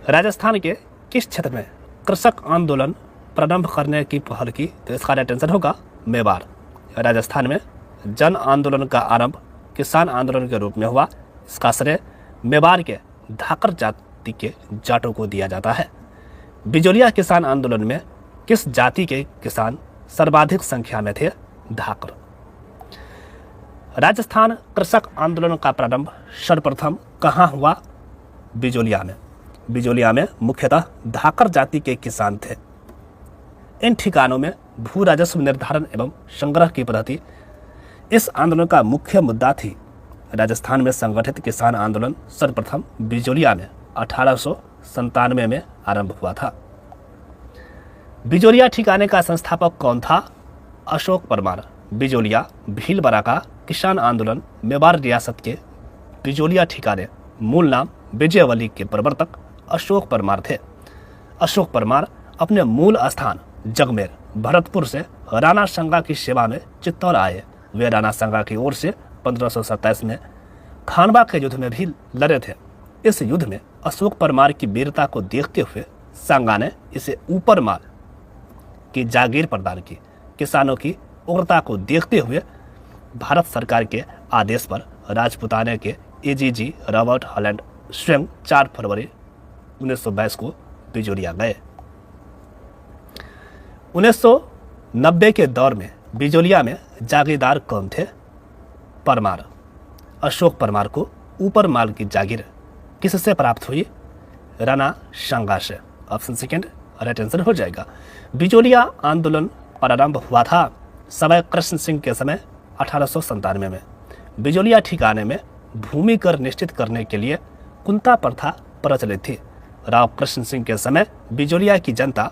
राजस्थान के किस क्षेत्र में कृषक आंदोलन प्रारंभ करने की पहल की? तो इसका राइट आंसर होगा मेवाड़। राजस्थान में जन आंदोलन का आरंभ किसान आंदोलन के रूप में हुआ। इसका श्रेय मेवाड़ के धाकर जाति के जाटों को दिया जाता है। बिजोलिया किसान आंदोलन में किस जाति के किसान सर्वाधिक संख्या में थे? धाकर। राजस्थान कृषक आंदोलन का प्रारंभ सर्वप्रथम कहाँ हुआ? बिजोलिया में। बिजोलिया में मुख्यतः धाकर जाति के किसान थे। इन ठिकानों में भू राजस्व निर्धारण एवं संग्रह की पद्धति इस आंदोलन का मुख्य मुद्दा थी। राजस्थान में संगठित किसान आंदोलन सर्वप्रथम बिजोलिया में 1897 में आरंभ हुआ था। बिजोलिया ठिकाने का संस्थापक कौन था? अशोक परमार। बिजोलिया भीलवाड़ा का किसान आंदोलन मेवाड़ रियासत के बिजोलिया ठिकाने मूल नाम विजयवली के प्रवर्तक अशोक परमार थे। अशोक परमार अपने मूल स्थान जगमेर भरतपुर से राणा संगा की सेवा में चित्तौड़ आए। वे राणा संगा की ओर से 1527 में खानवा के युद्ध में भी लड़े थे। इस युद्ध में अशोक परमार की वीरता को देखते हुए संगा ने इसे ऊपर माल की जागीर प्रदान की। किसानों की उग्रता को देखते हुए भारत सरकार के आदेश पर राजपुताने के एजीजी रॉबर्ट हॉलैंड स्वयं 4 फरवरी 1922 को बिजोलिया गए। 1990 के दौर में बिजोलिया में जागीरदार कौन थे? परमार। अशोक परमार को ऊपर माल की जागीर किससे प्राप्त हुई? राणा सांगा से। ऑप्शन सेकेंड राइट आंसर हो जाएगा। बिजोलिया आंदोलन प्रारंभ हुआ था सवाई कृष्ण सिंह के समय 1897 में। बिजोलिया ठिकाने में भूमि कर निश्चित करने के लिए कुंता प्रथा प्रचलित थी। राव कृष्ण सिंह के समय बिजोलिया की जनता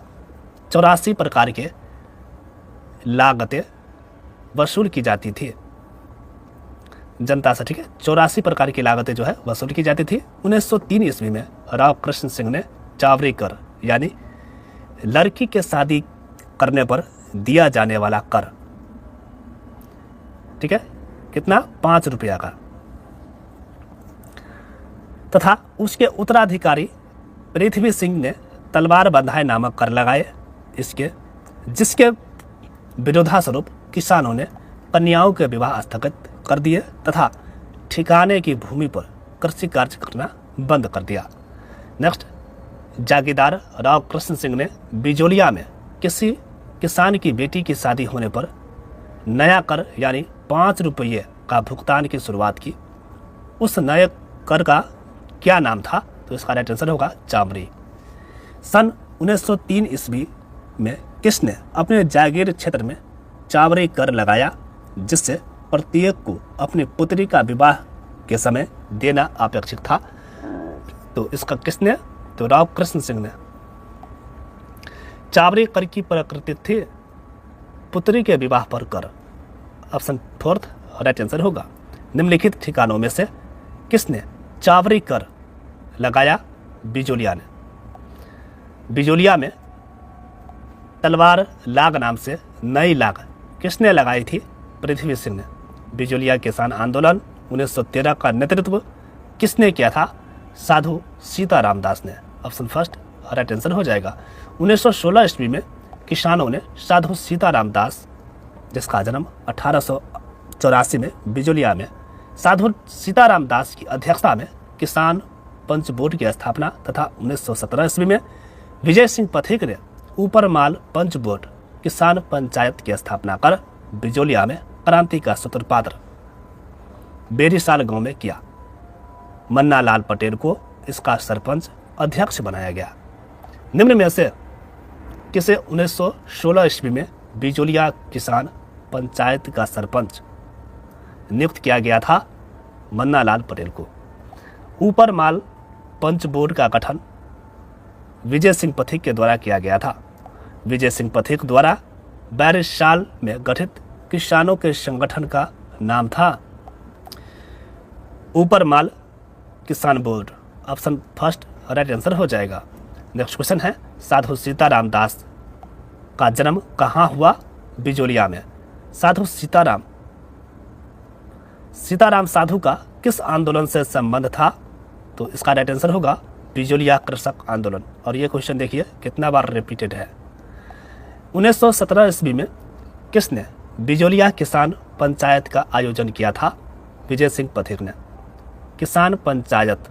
84 प्रकार के लागतें वसूल की जाती थी। जनता से, ठीक है, 84 प्रकार की लागतें जो है वसूल की जाती थी। 1903 ईस्वी में राव कृष्ण सिंह ने चावरी कर यानी लड़की के शादी करने पर दिया जाने वाला कर, ठीक है, कितना? 5 रुपया का, तथा उसके उत्तराधिकारी पृथ्वी सिंह ने तलवार बंधाई नामक कर लगाए। जिसके विरोधास्वरूप किसानों ने कन्याओं के विवाह स्थगित कर दिए तथा ठिकाने की भूमि पर कृषि कार्य करना बंद कर दिया। नेक्स्ट, जागीरदार राव कृष्ण सिंह ने बिजोलिया में किसी किसान की बेटी की शादी होने पर नया कर यानी 5 रुपये का भुगतान की शुरुआत की। उस नए कर का क्या नाम था? तो इसका राइट आंसर होगा चामरी। सन 1903 ईस्वी में किसने अपने जागीर क्षेत्र में चावरी कर लगाया, जिससे प्रत्येक को अपनी पुत्री का विवाह के समय देना अपेक्षित था? तो इसका किसने? तो राव कृष्ण सिंह ने। चावरी कर की प्रकृति थी पुत्री के विवाह पर कर। ऑप्शन फोर्थ राइट आंसर होगा। निम्नलिखित ठिकानों में से किसने चावरी कर लगाया? बिजोलिया ने। बिजोलिया में तलवार लाग नाम से नई लाग किसने लगाई थी? पृथ्वी सिंह ने। बिजोलिया किसान आंदोलन 1913 का नेतृत्व किसने किया था? साधु सीताराम दास ने। ऑप्शन फर्स्ट राइट आंसर हो जाएगा। 1916 ईस्वी में किसानों ने साधु सीताराम दास, जिसका जन्म 1884 में बिजोलिया में, साधु सीताराम दास की अध्यक्षता में किसान पंच बोर्ड की स्थापना तथा 1917 ईस्वी में विजय सिंह पथिक ने ऊपर माल पंच बोर्ड किसान पंचायत की स्थापना कर बिजोलिया में क्रांति का सूत्रपात बेरीसाल गांव में किया। मन्ना लाल पटेल को इसका सरपंच अध्यक्ष बनाया गया। निम्न में से किसे 1916 ईस्वी में बिजोलिया किसान पंचायत का सरपंच नियुक्त किया गया था? मन्ना लाल पटेल को। ऊपर माल पंच बोर्ड का गठन विजय सिंह पथिक के द्वारा किया गया था। विजय सिंह पथिक द्वारा 42 साल में गठित किसानों के संगठन का नाम था ऊपर माल किसान board. Option first right answer हो जाएगा। नेक्स्ट क्वेश्चन है, साधु सीताराम दास का जन्म कहाँ हुआ? बिजोलिया में। साधु सीताराम साधु का किस आंदोलन से संबंध था? तो इसका राइट आंसर होगा बिजोलिया कृषक आंदोलन। और ये क्वेश्चन देखिए कितना बार रिपीटेड है। 1917 ईस्वी में किसने बिजोलिया किसान पंचायत का आयोजन किया था? विजय सिंह पथिक ने। किसान पंचायत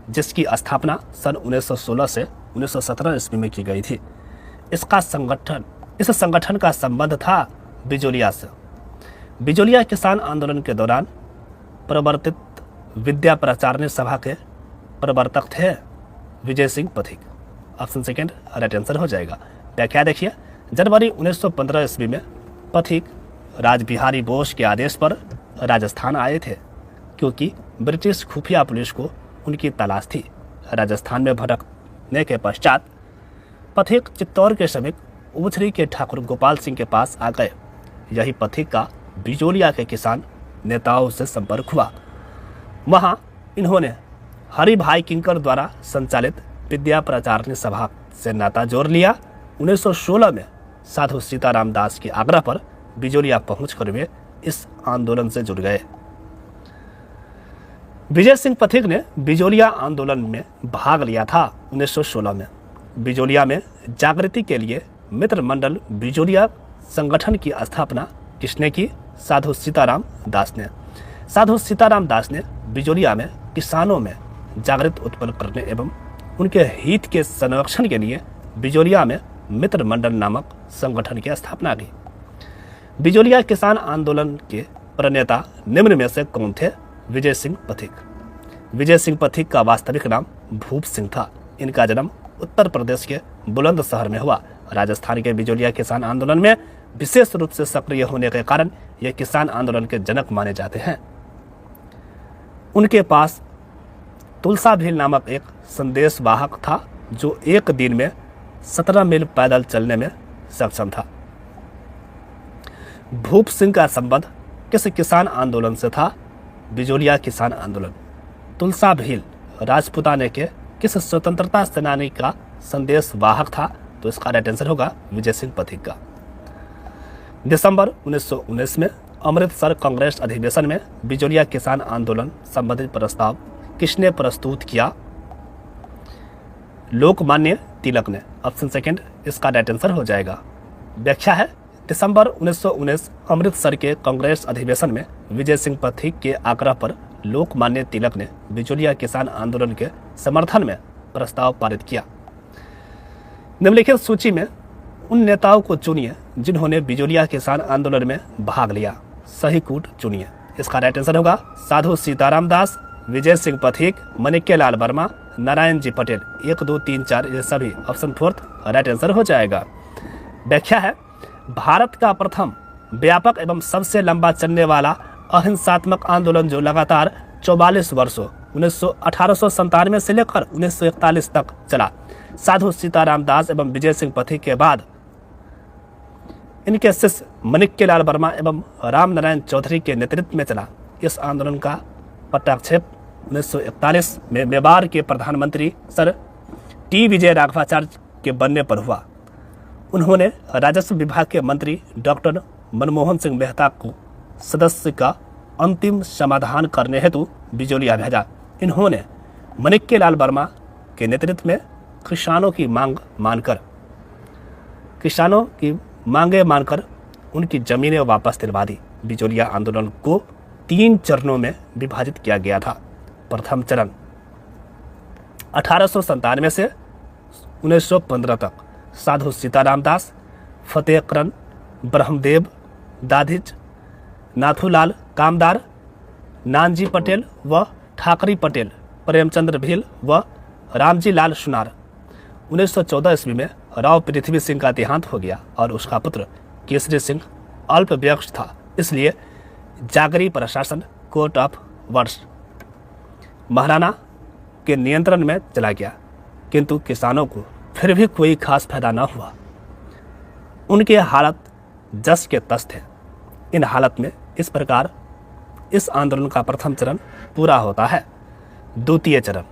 जिसकी स्थापना सन 1916 से 1917 ईस्वी में की गई थी, इस संगठन का संबंध था बिजोलिया से। बिजोलिया किसान आंदोलन के दौरान प्रवर्तित विद्या प्रचारणी सभा के प्रवर्तक थे Vijay Singh Pathik. Option second right answer हो जाएगा। व्याख्या देखिए, जनवरी 1915 ईस्वी में पथिक राजबिहारी बोस के आदेश पर राजस्थान आए थे, क्योंकि ब्रिटिश खुफिया पुलिस को उनकी तलाश थी। राजस्थान में भटकने के पश्चात पथिक चित्तौड़ के समीप उछरी के ठाकुर गोपाल सिंह के पास आ गए। यही पथिक का बिजोलिया के किसान नेताओं से संपर्क हुआ। वहां इन्होंने हरि भाई किंकर द्वारा संचालित विद्या प्रचारणी सभा से नाता जोड़ लिया। 1916 में साधु सीताराम दास के आग्रह पर बिजोलिया पहुंचकर वे इस आंदोलन से जुड़ गए। विजय सिंह पथिक ने बिजोलिया आंदोलन में भाग लिया था 1916 में। बिजोलिया में जागृति के लिए मित्र मंडल बिजोलिया संगठन की स्थापना किसने की? साधु सीताराम दास ने। साधु सीताराम दास ने बिजोलिया में किसानों में जागृति उत्पन्न करने एवं उनके हित के संरक्षण के लिए बिजोलिया में मित्र मंडल नामक संगठन की स्थापना की। बिजोलिया किसान आंदोलन के प्रणेता निम्न में से कौन थे? विजय सिंह पथिक। विजय सिंह पथिक का वास्तविक नाम भूप सिंह था। इनका जन्म उत्तर प्रदेश के बुलंदशहर में हुआ। राजस्थान के बिजोलिया किसान आंदोलन में विशेष रूप से सक्रिय होने के कारण ये किसान आंदोलन के जनक माने जाते हैं। उनके पास तुलसा भील नामक एक संदेश वाहक था जो एक दिन में 17 मील पैदल चलने में सक्षम था। भूप सिंह का संबंध किस किसान आंदोलन से था? बिजोलिया किसान आंदोलन। तुलसा भील राजपुताने के किस स्वतंत्रता सेनानी का संदेश वाहक था? तो इसका राइट आंसर होगा विजय सिंह पथिक का। दिसंबर 1919 में अमृतसर कांग्रेस अधिवेशन में बिजोलिया किसान आंदोलन संबंधित प्रस्ताव किसने प्रस्तुत किया? लोकमान्य तिलक ने। ऑप्शन सेकंड इसका राइट आंसर हो जाएगा। व्याख्या है, दिसंबर 1919 अमृतसर के कांग्रेस अधिवेशन में विजय सिंह पथिक के आग्रह पर लोकमान्य तिलक ने बिजोलिया किसान आंदोलन के समर्थन में प्रस्ताव पारित किया। निम्नलिखित सूची में उन नेताओं को चुनिए जिन्होंने बिजोलिया किसान आंदोलन में भाग लिया। सही कूट चुनिए। इसका राइट आंसर होगा साधु सीताराम दास, विजय सिंह पथिक, माणिक्यलाल वर्मा, नारायण जी पटेल। 1, 2, 3, 4 ये सभी ऑप्शन फोर्थ राइट आंसर हो जाएगा। व्याख्या है, भारत का प्रथम व्यापक एवं सबसे लंबा चलने वाला अहिंसात्मक आंदोलन जो लगातार 44 वर्षों 1897 से लेकर 1941 तक चला। साधु सीताराम दास एवं विजय सिंह पथिक के बाद इनके शिष्य माणिक्यलाल वर्मा एवं राम नारायण चौधरी के नेतृत्व में चला। इस आंदोलन का पट्टाक्षेप 1941 में मेवाड़ के प्रधानमंत्री सर टी विजय राघवाचार्य के बनने पर हुआ। उन्होंने राजस्व विभाग के मंत्री डॉक्टर मनमोहन सिंह मेहता को सदस्य का अंतिम समाधान करने हेतु बिजोलिया भेजा। इन्होंने माणिक्यलाल वर्मा के नेतृत्व में किसानों की मांगे मानकर उनकी जमीनें वापस दिलवा दी। बिजोलिया आंदोलन को 3 चरणों में विभाजित किया गया था। प्रथम चरण 1897 से 1915 तक साधु सीताराम दास, फतेहकरण ब्रह्मदेव दाधिज, नाथूलाल कामदार, नानजी पटेल व ठाकरी पटेल, प्रेमचंद्र भील व रामजी लाल सुनार। 1914 ईस्वी में राव पृथ्वी सिंह का देहांत हो गया और उसका पुत्र केसरी सिंह अल्पवयस्क था, इसलिए जागरी प्रशासन कोर्ट ऑफ वर्ष महाराणा के नियंत्रण में चला गया, किंतु किसानों को फिर भी कोई खास फायदा न हुआ। उनके हालत जस के तस थे। इन हालत में इस प्रकार इस आंदोलन का प्रथम चरण पूरा होता है। द्वितीय चरण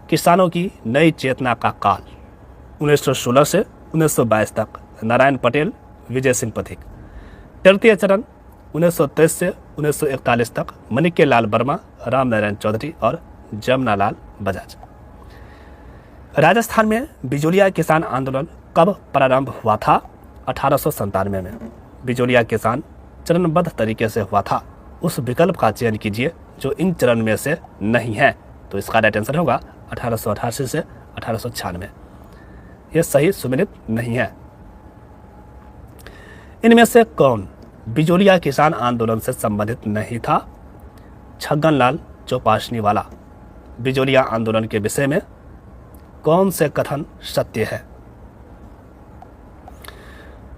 किसानों की नई चेतना का काल 1916 से 1922 तक नारायण पटेल, विजय सिंह पथिक। तृतीय चरण 1923 से 1941 तक माणिक्यलाल वर्मा, राम नारायण चौधरी और जमनालाल बजाज। राजस्थान में बिजोलिया किसान आंदोलन कब प्रारंभ हुआ था? 1897 में। बिजोलिया किसान चरणबद्ध तरीके से हुआ था। उस विकल्प का चयन कीजिए जो इन चरण में से नहीं है। तो इसका राइट आंसर होगा 1888 से 1896। यह सही सुमेलित नहीं है। इनमें से कौन बिजोलिया किसान आंदोलन से संबंधित नहीं था? छगनलाल चौपासनी वाला। बिजोलिया आंदोलन के विषय में कौन से कथन सत्य है?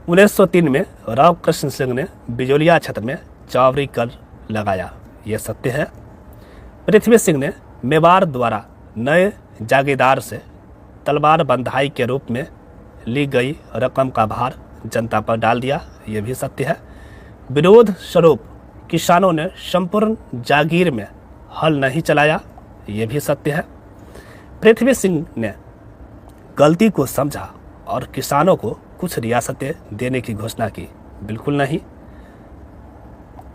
1903 में राव कृष्ण सिंह ने बिजोलिया क्षेत्र में चावरी कर लगाया, यह सत्य है। पृथ्वी सिंह ने मेवाड़ द्वारा नए जागीरदार से तलवार बंधाई के रूप में ली गई रकम का भार जनता पर डाल दिया, यह भी सत्य है। विरोध स्वरूप किसानों ने संपूर्ण जागीर में हल नहीं चलाया, यह भी सत्य है। पृथ्वी सिंह ने गलती को समझा और किसानों को कुछ रियासतें देने की घोषणा की, बिल्कुल नहीं।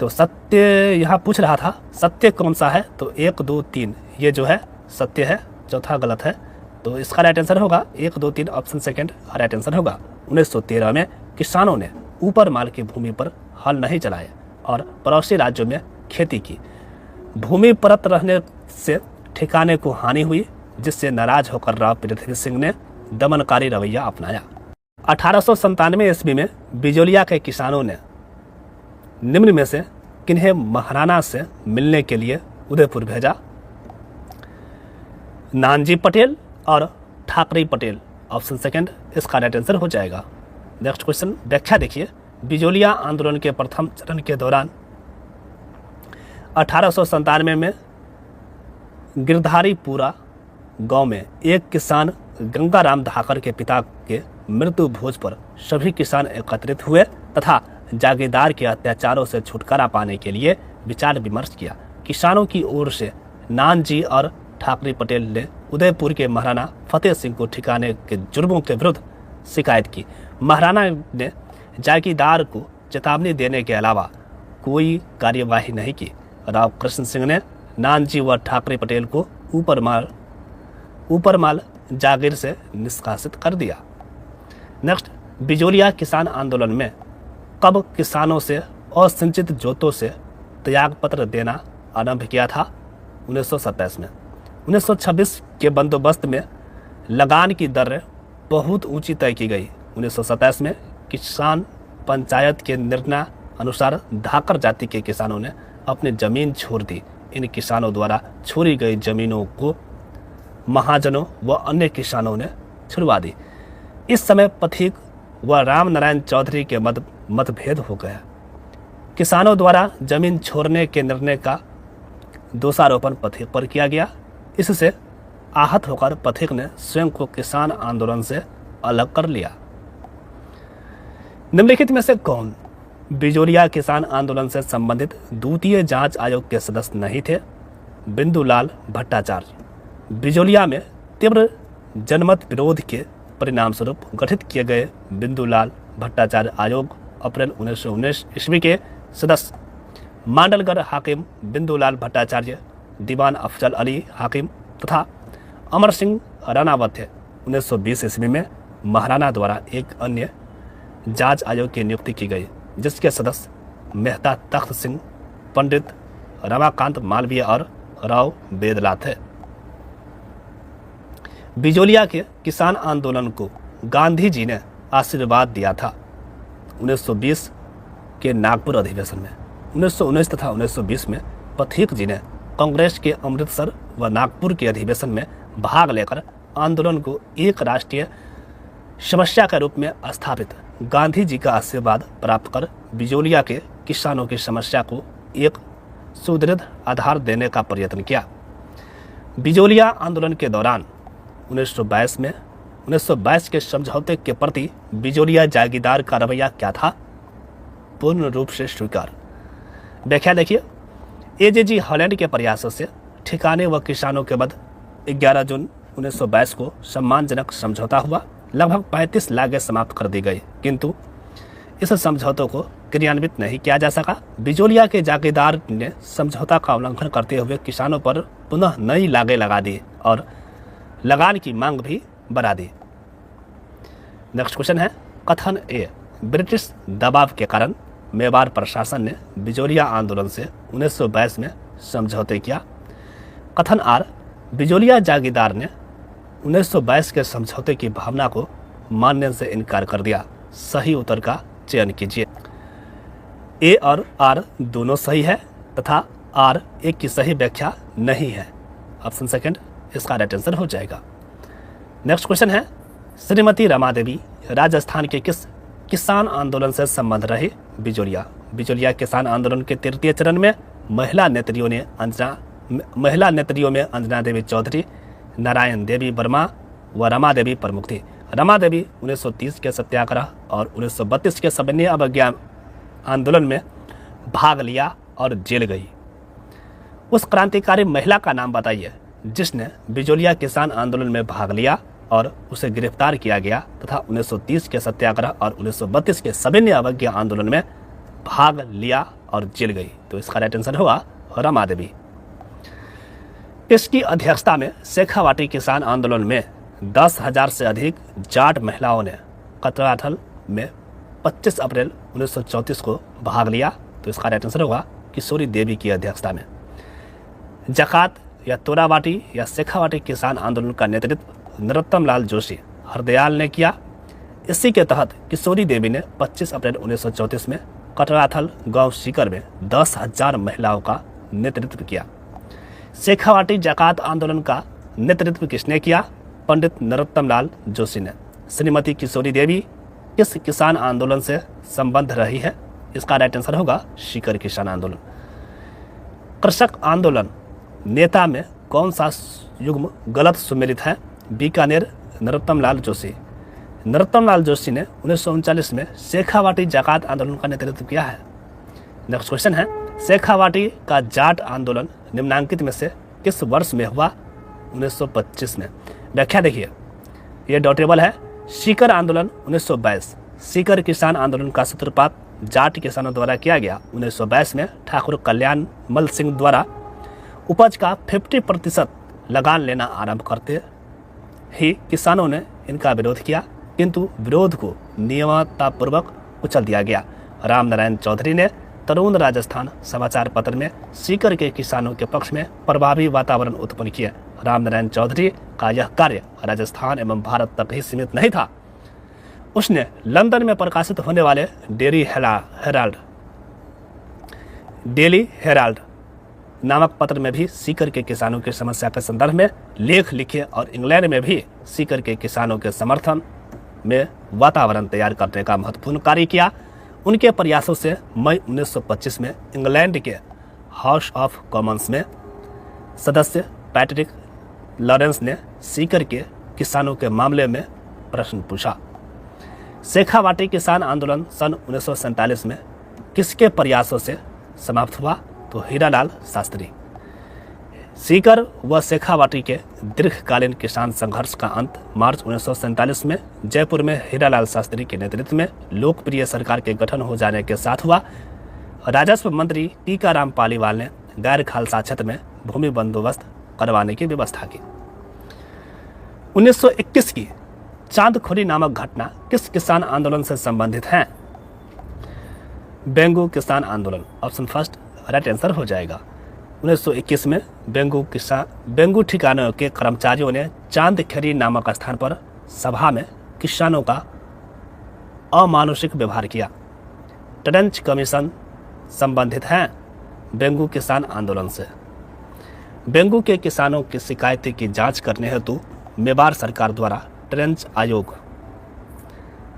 तो सत्य यहाँ पूछ रहा था, सत्य कौन सा है? तो 1, 2, 3 ये जो है सत्य है, चौथा गलत है। तो इसका राइट आंसर होगा 1, 2, 3 ऑप्शन सेकंड राइट आंसर होगा। 1913 में किसानों ने ऊपर माल की भूमि पर हल नहीं चलाए और पड़ोसी राज्यों में खेती की। भूमि परत रहने से ठिकाने को हानि हुई, जिससे नाराज होकर राव पृथ्वी सिंह ने दमनकारी रवैया अपनाया। 1897 ईस्वी में बिजोलिया के किसानों ने निम्न में से किन्हें महाराणा से मिलने के लिए उदयपुर भेजा? नानजी पटेल और ठाकरे पटेल ऑप्शन सेकंड इसका राइट आंसर हो जाएगा। नेक्स्ट क्वेश्चन व्याख्या देखिए। बिजोलिया आंदोलन के प्रथम चरण के दौरान 1897 में गिरधारीपुरा गांव में एक किसान गंगाराम धाकर के पिता के मृत्यु भोज पर सभी किसान एकत्रित हुए तथा जागीरदार के अत्याचारों से छुटकारा पाने के लिए विचार विमर्श किया। किसानों की ओर से नानजी और ठाकरे पटेल ने उदयपुर के महाराणा फतेह सिंह को ठिकाने के जुर्मों के विरुद्ध शिकायत की। महाराणा ने जागीरदार को चेतावनी देने के अलावा कोई कार्यवाही नहीं की। राव कृष्ण सिंह ने नानजी व ठाकरे पटेल को ऊपर माल जागीर से निष्कासित कर दिया। नेक्स्ट, बिजोलिया किसान आंदोलन में कब किसानों से असिंचित जोतों से त्याग पत्र देना आरंभ किया था? 1927 में। 1926 के बंदोबस्त में लगान की दर बहुत ऊंची तय की गई। 1927 में किसान पंचायत के निर्णय अनुसार धाकर जाति के किसानों ने अपनी जमीन छोड़ दी। इन किसानों द्वारा छोड़ी गई जमीनों को महाजनों व अन्य किसानों ने छुड़वा दी। इस समय पथिक व राम नारायण चौधरी के मतभेद हो गया। किसानों द्वारा जमीन छोड़ने के निर्णय का दोषारोपण पथिक पर किया गया। इससे आहत होकर पथिक ने स्वयं को किसान आंदोलन से अलग कर लिया। निम्नलिखित में से कौन बिजोलिया किसान आंदोलन से संबंधित द्वितीय जांच आयोग के सदस्य नहीं थे? बिंदुलाल भट्टाचार्य। बिजोलिया में तीव्र जनमत विरोध के परिणाम स्वरूप गठित किए गए बिंदुलाल भट्टाचार्य आयोग अप्रैल 1919 ईस्वी के सदस्य मांडलगढ़ हाकिम बिंदुलाल भट्टाचार्य, दीवान अफजल अली हाकिम तथा अमर सिंह राणावत थे। 1920 ईस्वी में महाराणा द्वारा एक अन्य जांच आयोग की नियुक्ति की गई, जिसके सदस्य मेहता तख्त सिंह, पंडित रमाकांत मालवीय और राव बेदला थे। बिजोलिया के किसान आंदोलन को गांधी जी ने आशीर्वाद दिया था 1920 के नागपुर अधिवेशन में। 1919 तथा 1920 में पथिक जी ने कांग्रेस के अमृतसर व नागपुर के अधिवेशन में भाग लेकर आंदोलन को एक राष्ट्रीय समस्या के रूप में स्थापित गांधी जी का आशीर्वाद प्राप्त कर बिजोलिया के किसानों की समस्या को एक सुदृढ़ आधार देने का प्रयत्न किया। बिजोलिया आंदोलन के दौरान 1922 के समझौते के प्रति बिजोलिया जागीरदार का रवैया क्या था? पूर्ण रूप से स्वीकार। व्याख्या देखिए। एजेजी हॉलैंड के प्रयासों से ठिकाने व किसानों के मध्य 11 जून 1922 को सम्मानजनक समझौता हुआ। लगभग 35 लागत समाप्त कर दी गई, किंतु इस समझौतों को क्रियान्वित नहीं किया जा सका। बिजोलिया के जागीरदार ने समझौता का उल्लंघन करते हुए किसानों पर पुनः नई लागें लगा दी और लगान की मांग भी बना दी। नेक्स्ट क्वेश्चन है कथन ए, ब्रिटिश दबाव के कारण मेवाड़ प्रशासन ने बिजोलिया आंदोलन से 1922 में समझौते किया। कथन आर, बिजोलिया जागीरदार ने 1922 के समझौते की भावना को मानने से इनकार कर दिया। सही उत्तर का चयन कीजिए। ए और आर दोनों सही है तथा आर एक की सही व्याख्या नहीं है। ऑप्शन सेकंड इसका राइट आंसर हो जाएगा। नेक्स्ट क्वेश्चन है श्रीमती रमा देवी राजस्थान के किस किसान आंदोलन से संबंध रहे? बिजोलिया किसान आंदोलन के तृतीय चरण में महिला नेत्रियों में अंजना देवी चौधरी, नारायण देवी वर्मा व रमा देवी प्रमुख थी। रमा देवी 1930 के सत्याग्रह और 1932 के सविनय अवज्ञा आंदोलन में भाग लिया और जेल गई। उस क्रांतिकारी महिला का नाम बताइए जिसने बिजोलिया किसान आंदोलन में भाग लिया और उसे गिरफ्तार किया गया तथा 1930 के सत्याग्रह और 1932 के सविनय अवज्ञा आंदोलन में भाग लिया और जेल गई। तो इसका राइट आंसर होगा रमा देवी। इसकी अध्यक्षता में शेखावाटी किसान आंदोलन में 10,000 से अधिक जाट महिलाओं ने कतराथल में 25 अप्रैल 1934 को भाग लिया। तो इसका राइट आंसर होगा किशोरी देवी की अध्यक्षता में। जकात या तोरावाटी या शेखावाटी किसान आंदोलन का नेतृत्व नरोत्तम लाल जोशी हरदयाल ने किया। इसी के तहत किशोरी देवी ने 25 अप्रैल 1934 में कटराथल गांव सीकर में 10,000 महिलाओं का नेतृत्व किया। शेखावाटी जकात आंदोलन का नेतृत्व किसने किया? पंडित नरोत्तम लाल जोशी ने। श्रीमती किशोरी देवी किस किसान आंदोलन से संबंध रही है? इसका राइट आंसर होगा सीकर किसान आंदोलन। कृषक आंदोलन नेता में कौन सा युग्म गलत सुमेलित है? बीकानेर नरोत्तम लाल जोशी। नरोत्तम लाल जोशी ने 1939 में शेखावाटी जकात आंदोलन का नेतृत्व किया है। नेक्स्ट क्वेश्चन है शेखावाटी का जाट आंदोलन निम्नांकित में से किस वर्ष में हुआ? 1925 में। व्याख्या देखिए, यह डॉटेबल है। सीकर आंदोलन 1922। सीकर किसान आंदोलन का सूत्रपात जाट किसानों द्वारा किया गया। 1922 में ठाकुर कल्याण मल सिंह द्वारा उपज का 50% लगान लेना आरंभ करते ही किसानों ने इनका विरोध किया, किंतु विरोध को नियमतापूर्वक कुचल दिया गया। रामनारायण चौधरी ने तरुण राजस्थान समाचार पत्र में सीकर के किसानों के पक्ष में प्रभावी वातावरण उत्पन्न किया। रामनारायण चौधरी का यह कार्य राजस्थान एवं भारत तक ही सीमित नहीं था। उसने लंदन में प्रकाशित होने वाले डेली हेराल्ड नामक पत्र में भी सीकर के किसानों की समस्या के संदर्भ में लेख लिखे और इंग्लैंड में भी सीकर के किसानों के समर्थन में वातावरण तैयार करने का महत्वपूर्ण कार्य किया। उनके प्रयासों से मई 1925 में इंग्लैंड के हाउस ऑफ कॉमन्स में सदस्य पैट्रिक लॉरेंस ने सीकर के किसानों के मामले में प्रश्न पूछा। शेखावाटी किसान आंदोलन सन 1947 में किसके प्रयासों से समाप्त हुआ? तो हीरालाल शास्त्री। सीकर व शेखावाटी के दीर्घकालीन किसान संघर्ष का अंत मार्च 1947 में जयपुर में हीरालाल शास्त्री के नेतृत्व में लोकप्रिय सरकार के गठन हो जाने के साथ हुआ। राजस्व मंत्री टीकाराम पालीवाल ने गैर खालसा क्षेत्र में भूमि बंदोबस्त करवाने की व्यवस्था की। 1921 की चांदखुरी नामक घटना किस किसान आंदोलन से संबंधित है? बेंगू किसान आंदोलन। ऑप्शन फर्स्ट राइट आंसर हो जाएगा। 1921 में बेंगू ठिकानों के कर्मचारियों ने चांदखेरी नामक स्थान पर सभा में किसानों का अमानुषिक व्यवहार किया। ट्रेंच कमीशन संबंधित है बेंगू किसान आंदोलन से। बेंगू के किसानों की शिकायतें की जांच करने हेतु मेवाड़ सरकार द्वारा ट्रेंच आयोग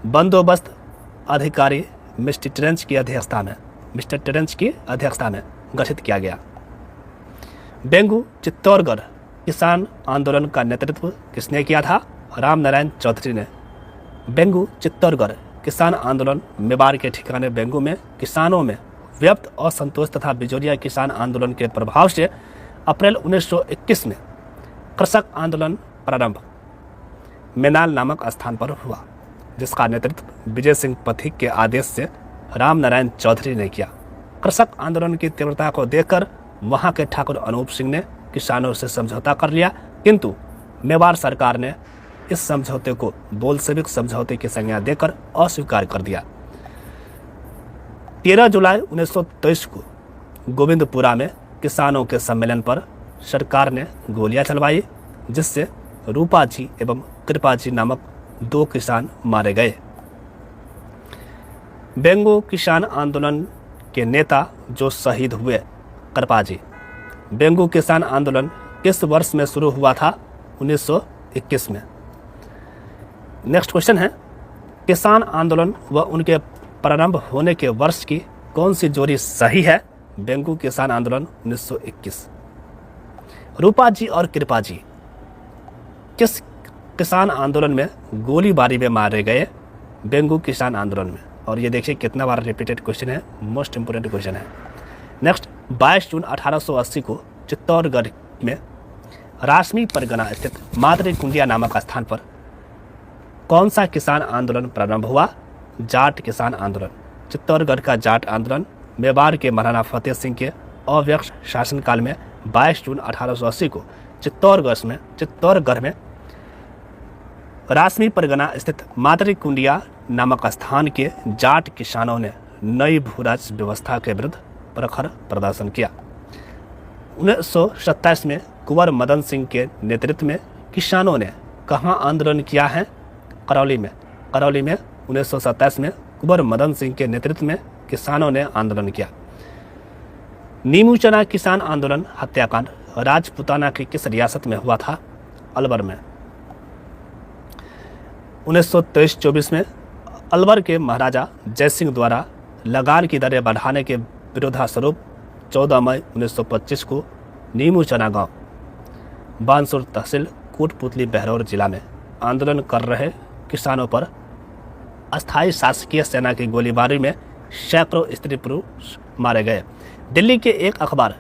बंदोबस्त अधिकारी मिस्टर ट्रेंच की अध्यक्षता में गठित किया गया। बेंगू चित्तौड़गढ़ किसान आंदोलन का नेतृत्व किसने किया था? रामनारायण चौधरी ने। बेंगू चित्तौड़गढ़ किसान आंदोलन मेवाड़ के ठिकाने बेंगू में किसानों में व्याप्त असंतोष तथा बिजोलिया किसान आंदोलन के प्रभाव से अप्रैल 1921 में कृषक आंदोलन प्रारंभ मेनाल नामक स्थान पर हुआ, जिसका नेतृत्व विजय सिंह पथिक के आदेश से रामनारायण चौधरी ने किया। कृषक आंदोलन की तीव्रता को देखकर वहां के ठाकुर अनूप सिंह ने किसानों से समझौता कर लिया, किंतु मेवाड़ सरकार ने इस समझौते को बोल्शेविक समझौते की संज्ञा देकर अस्वीकार कर दिया। 13 जुलाई 1923 को गोविंदपुरा में किसानों के सम्मेलन पर सरकार ने गोलियां चलवाई, जिससे रूपाजी एवं कृपाजी नामक 2 किसान मारे गए। बेंगो किसान आंदोलन के नेता जो शहीद हुए, कृपाजी। बेंगो किसान आंदोलन किस वर्ष में शुरू हुआ था? 1921 में। नेक्स्ट क्वेश्चन है, किसान आंदोलन व उनके प्रारंभ होने के वर्ष की कौन सी जोड़ी सही है? बेंगो किसान आंदोलन 1921। रूपाजी और कृपाजी किस किसान आंदोलन में गोलीबारी में मारे गए? बेंगो किसान आंदोलन में। और ये देखिए कितना बार रिपीटेड क्वेश्चन है, मोस्ट इंपोर्टेंट क्वेश्चन है। नेक्स्ट, 22 जून 1880 को चित्तौड़गढ़ में रासमी परगना स्थित मातृ कुंडिया नामक स्थान पर कौन सा किसान आंदोलन प्रारंभ हुआ? जाट किसान आंदोलन। चित्तौड़गढ़ का जाट आंदोलन मेवाड़ के महाराणा फतेह सिंह के अव्यक्त शासनकाल में 22 जून 1880 को चित्तौड़गढ़ में रासमी परगना स्थित मातृ कुंडिया नामक स्थान के जाट किसानों ने नई भूराज व्यवस्था के विरुद्ध प्रखर प्रदर्शन किया। 1927 में कुंवर मदन सिंह के नेतृत्व में किसानों ने कहाँ आंदोलन किया है? करौली में। करौली में 1927 में कुंवर मदन सिंह के नेतृत्व में किसानों ने आंदोलन किया। नीमूचना किसान आंदोलन हत्याकांड राजपूताना की किस रियासत में हुआ था? अलवर में। 1923-24 में अलवर के महाराजा जयसिंह द्वारा लगान की दरें बढ़ाने के विरोधास्वरूप 14 मई 1925 को नीमूचना गांव, बानसूर तहसील, कोटपुतली, बहरौर जिला में आंदोलन कर रहे किसानों पर अस्थायी शासकीय सेना की गोलीबारी में सैकड़ों स्त्री पुरुष मारे गए। दिल्ली के एक अखबार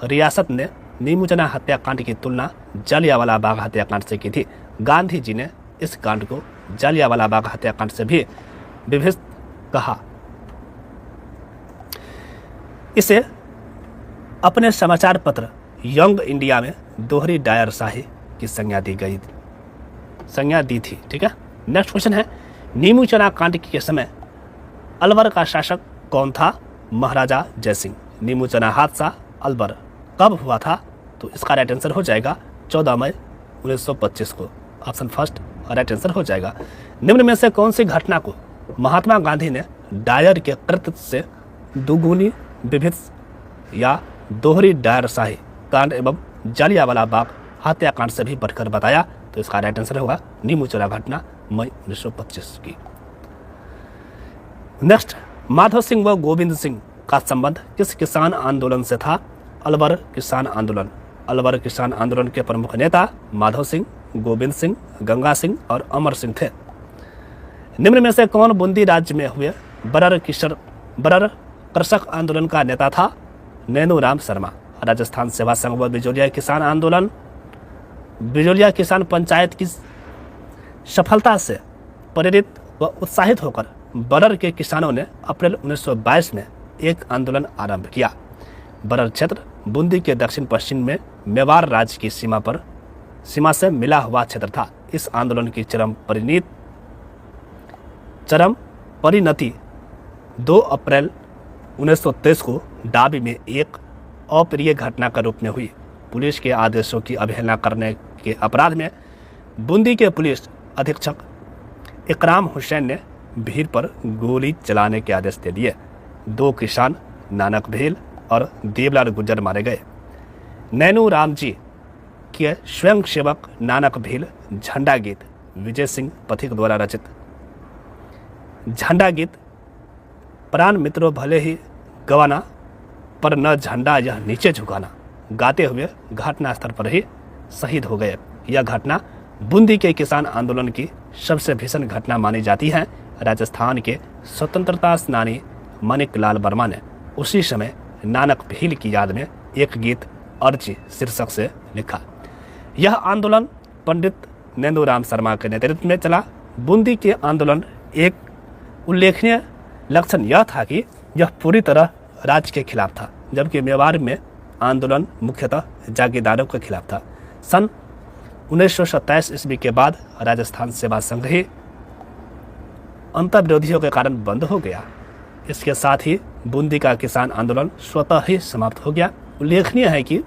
रियासत ने नीमूचना हत्याकांड की तुलना जलियांवाला बाग हत्याकांड से की थी। गांधी जी ने इस कांड को जलियांवाला बाग हत्याकांड से भी विभिन्न कहा। इसे अपने समाचार पत्र यंग इंडिया में दोहरी डायरशाही की संज्ञा दी थी। ठीक है। नेक्स्ट क्वेश्चन है, नीमूचना कांड के समय अलवर का शासक कौन था? महाराजा जयसिंह। नीमूचना हादसा अलवर कब हुआ था? तो इसका राइट आंसर हो जाएगा 14 मई 1925 को। ऑप्शन फर्स्ट राइट आंसर हो जाएगा। निम्न में से कौन सी घटना को महात्मा गांधी ने डायर के कृत्य से दुगुनी विभिन्न या दोहरी डायरशाही कांड एवं जलियांवाला बाग हत्याकांड से भी बढ़कर बताया? तो इसका राइट आंसर होगा नीमूचना घटना मई 1925 की। नेक्स्ट, माधव सिंह व गोविंद सिंह का संबंध किस किसान आंदोलन से था? अलवर किसान आंदोलन। अलवर किसान आंदोलन के प्रमुख नेता माधव सिंह, गोविंद सिंह, गंगा सिंह और अमर सिंह थे। निम्न में से कौन बूंदी राज्य में हुए बरर कृषक आंदोलन का नेता था? नैनूराम शर्मा। राजस्थान सेवा संघ व बिजोलिया किसान आंदोलन, बिजोलिया किसान पंचायत की सफलता से प्रेरित व उत्साहित होकर बरर के किसानों ने अप्रैल 1922 में एक आंदोलन आरंभ किया। बरर क्षेत्र बूंदी के दक्षिण पश्चिम में मेवाड़ राज्य की सीमा से मिला हुआ क्षेत्र था। इस आंदोलन की चरम परिणति 2 अप्रैल 1923 को डाबी में एक अप्रिय घटना के रूप में हुई। पुलिस के आदेशों की अवहेलना करने के अपराध में बूंदी के पुलिस अधीक्षक इकराम हुसैन ने भीड़ पर गोली चलाने के आदेश दे दिए। 2 किसान नानक भेल और देवलाल गुर्जर मारे गए। नैनू राम जी के स्वयं सेवक नानक भेल झंडा गीत विजय सिंह पथिक द्वारा रचित झंडा गीत प्राण मित्रों भले ही गवाना पर न झंडा यह नीचे झुकाना गाते हुए घटना स्थल पर ही शहीद हो गए। यह घटना बूंदी के किसान आंदोलन की सबसे भीषण घटना मानी जाती है। राजस्थान के स्वतंत्रता सेनानी मानिक लाल वर्मा ने उसी समय नानक भील की याद में एक गीत अर्जी शीर्षक से लिखा। यह आंदोलन पंडित नैनूराम शर्मा के नेतृत्व में चला। बूंदी के आंदोलन एक उल्लेखनीय लक्षण यह था कि यह पूरी तरह राज्य के खिलाफ था, जबकि मेवाड़ में आंदोलन मुख्यतः जागीरदारों के खिलाफ था। सन 1927 ईस्वी के बाद राजस्थान सेवा संघ ही अंतर विरोधियों के कारण बंद हो गया। इसके साथ ही बूंदी का किसान आंदोलन स्वतः ही समाप्त हो गया। उल्लेखनीय है कि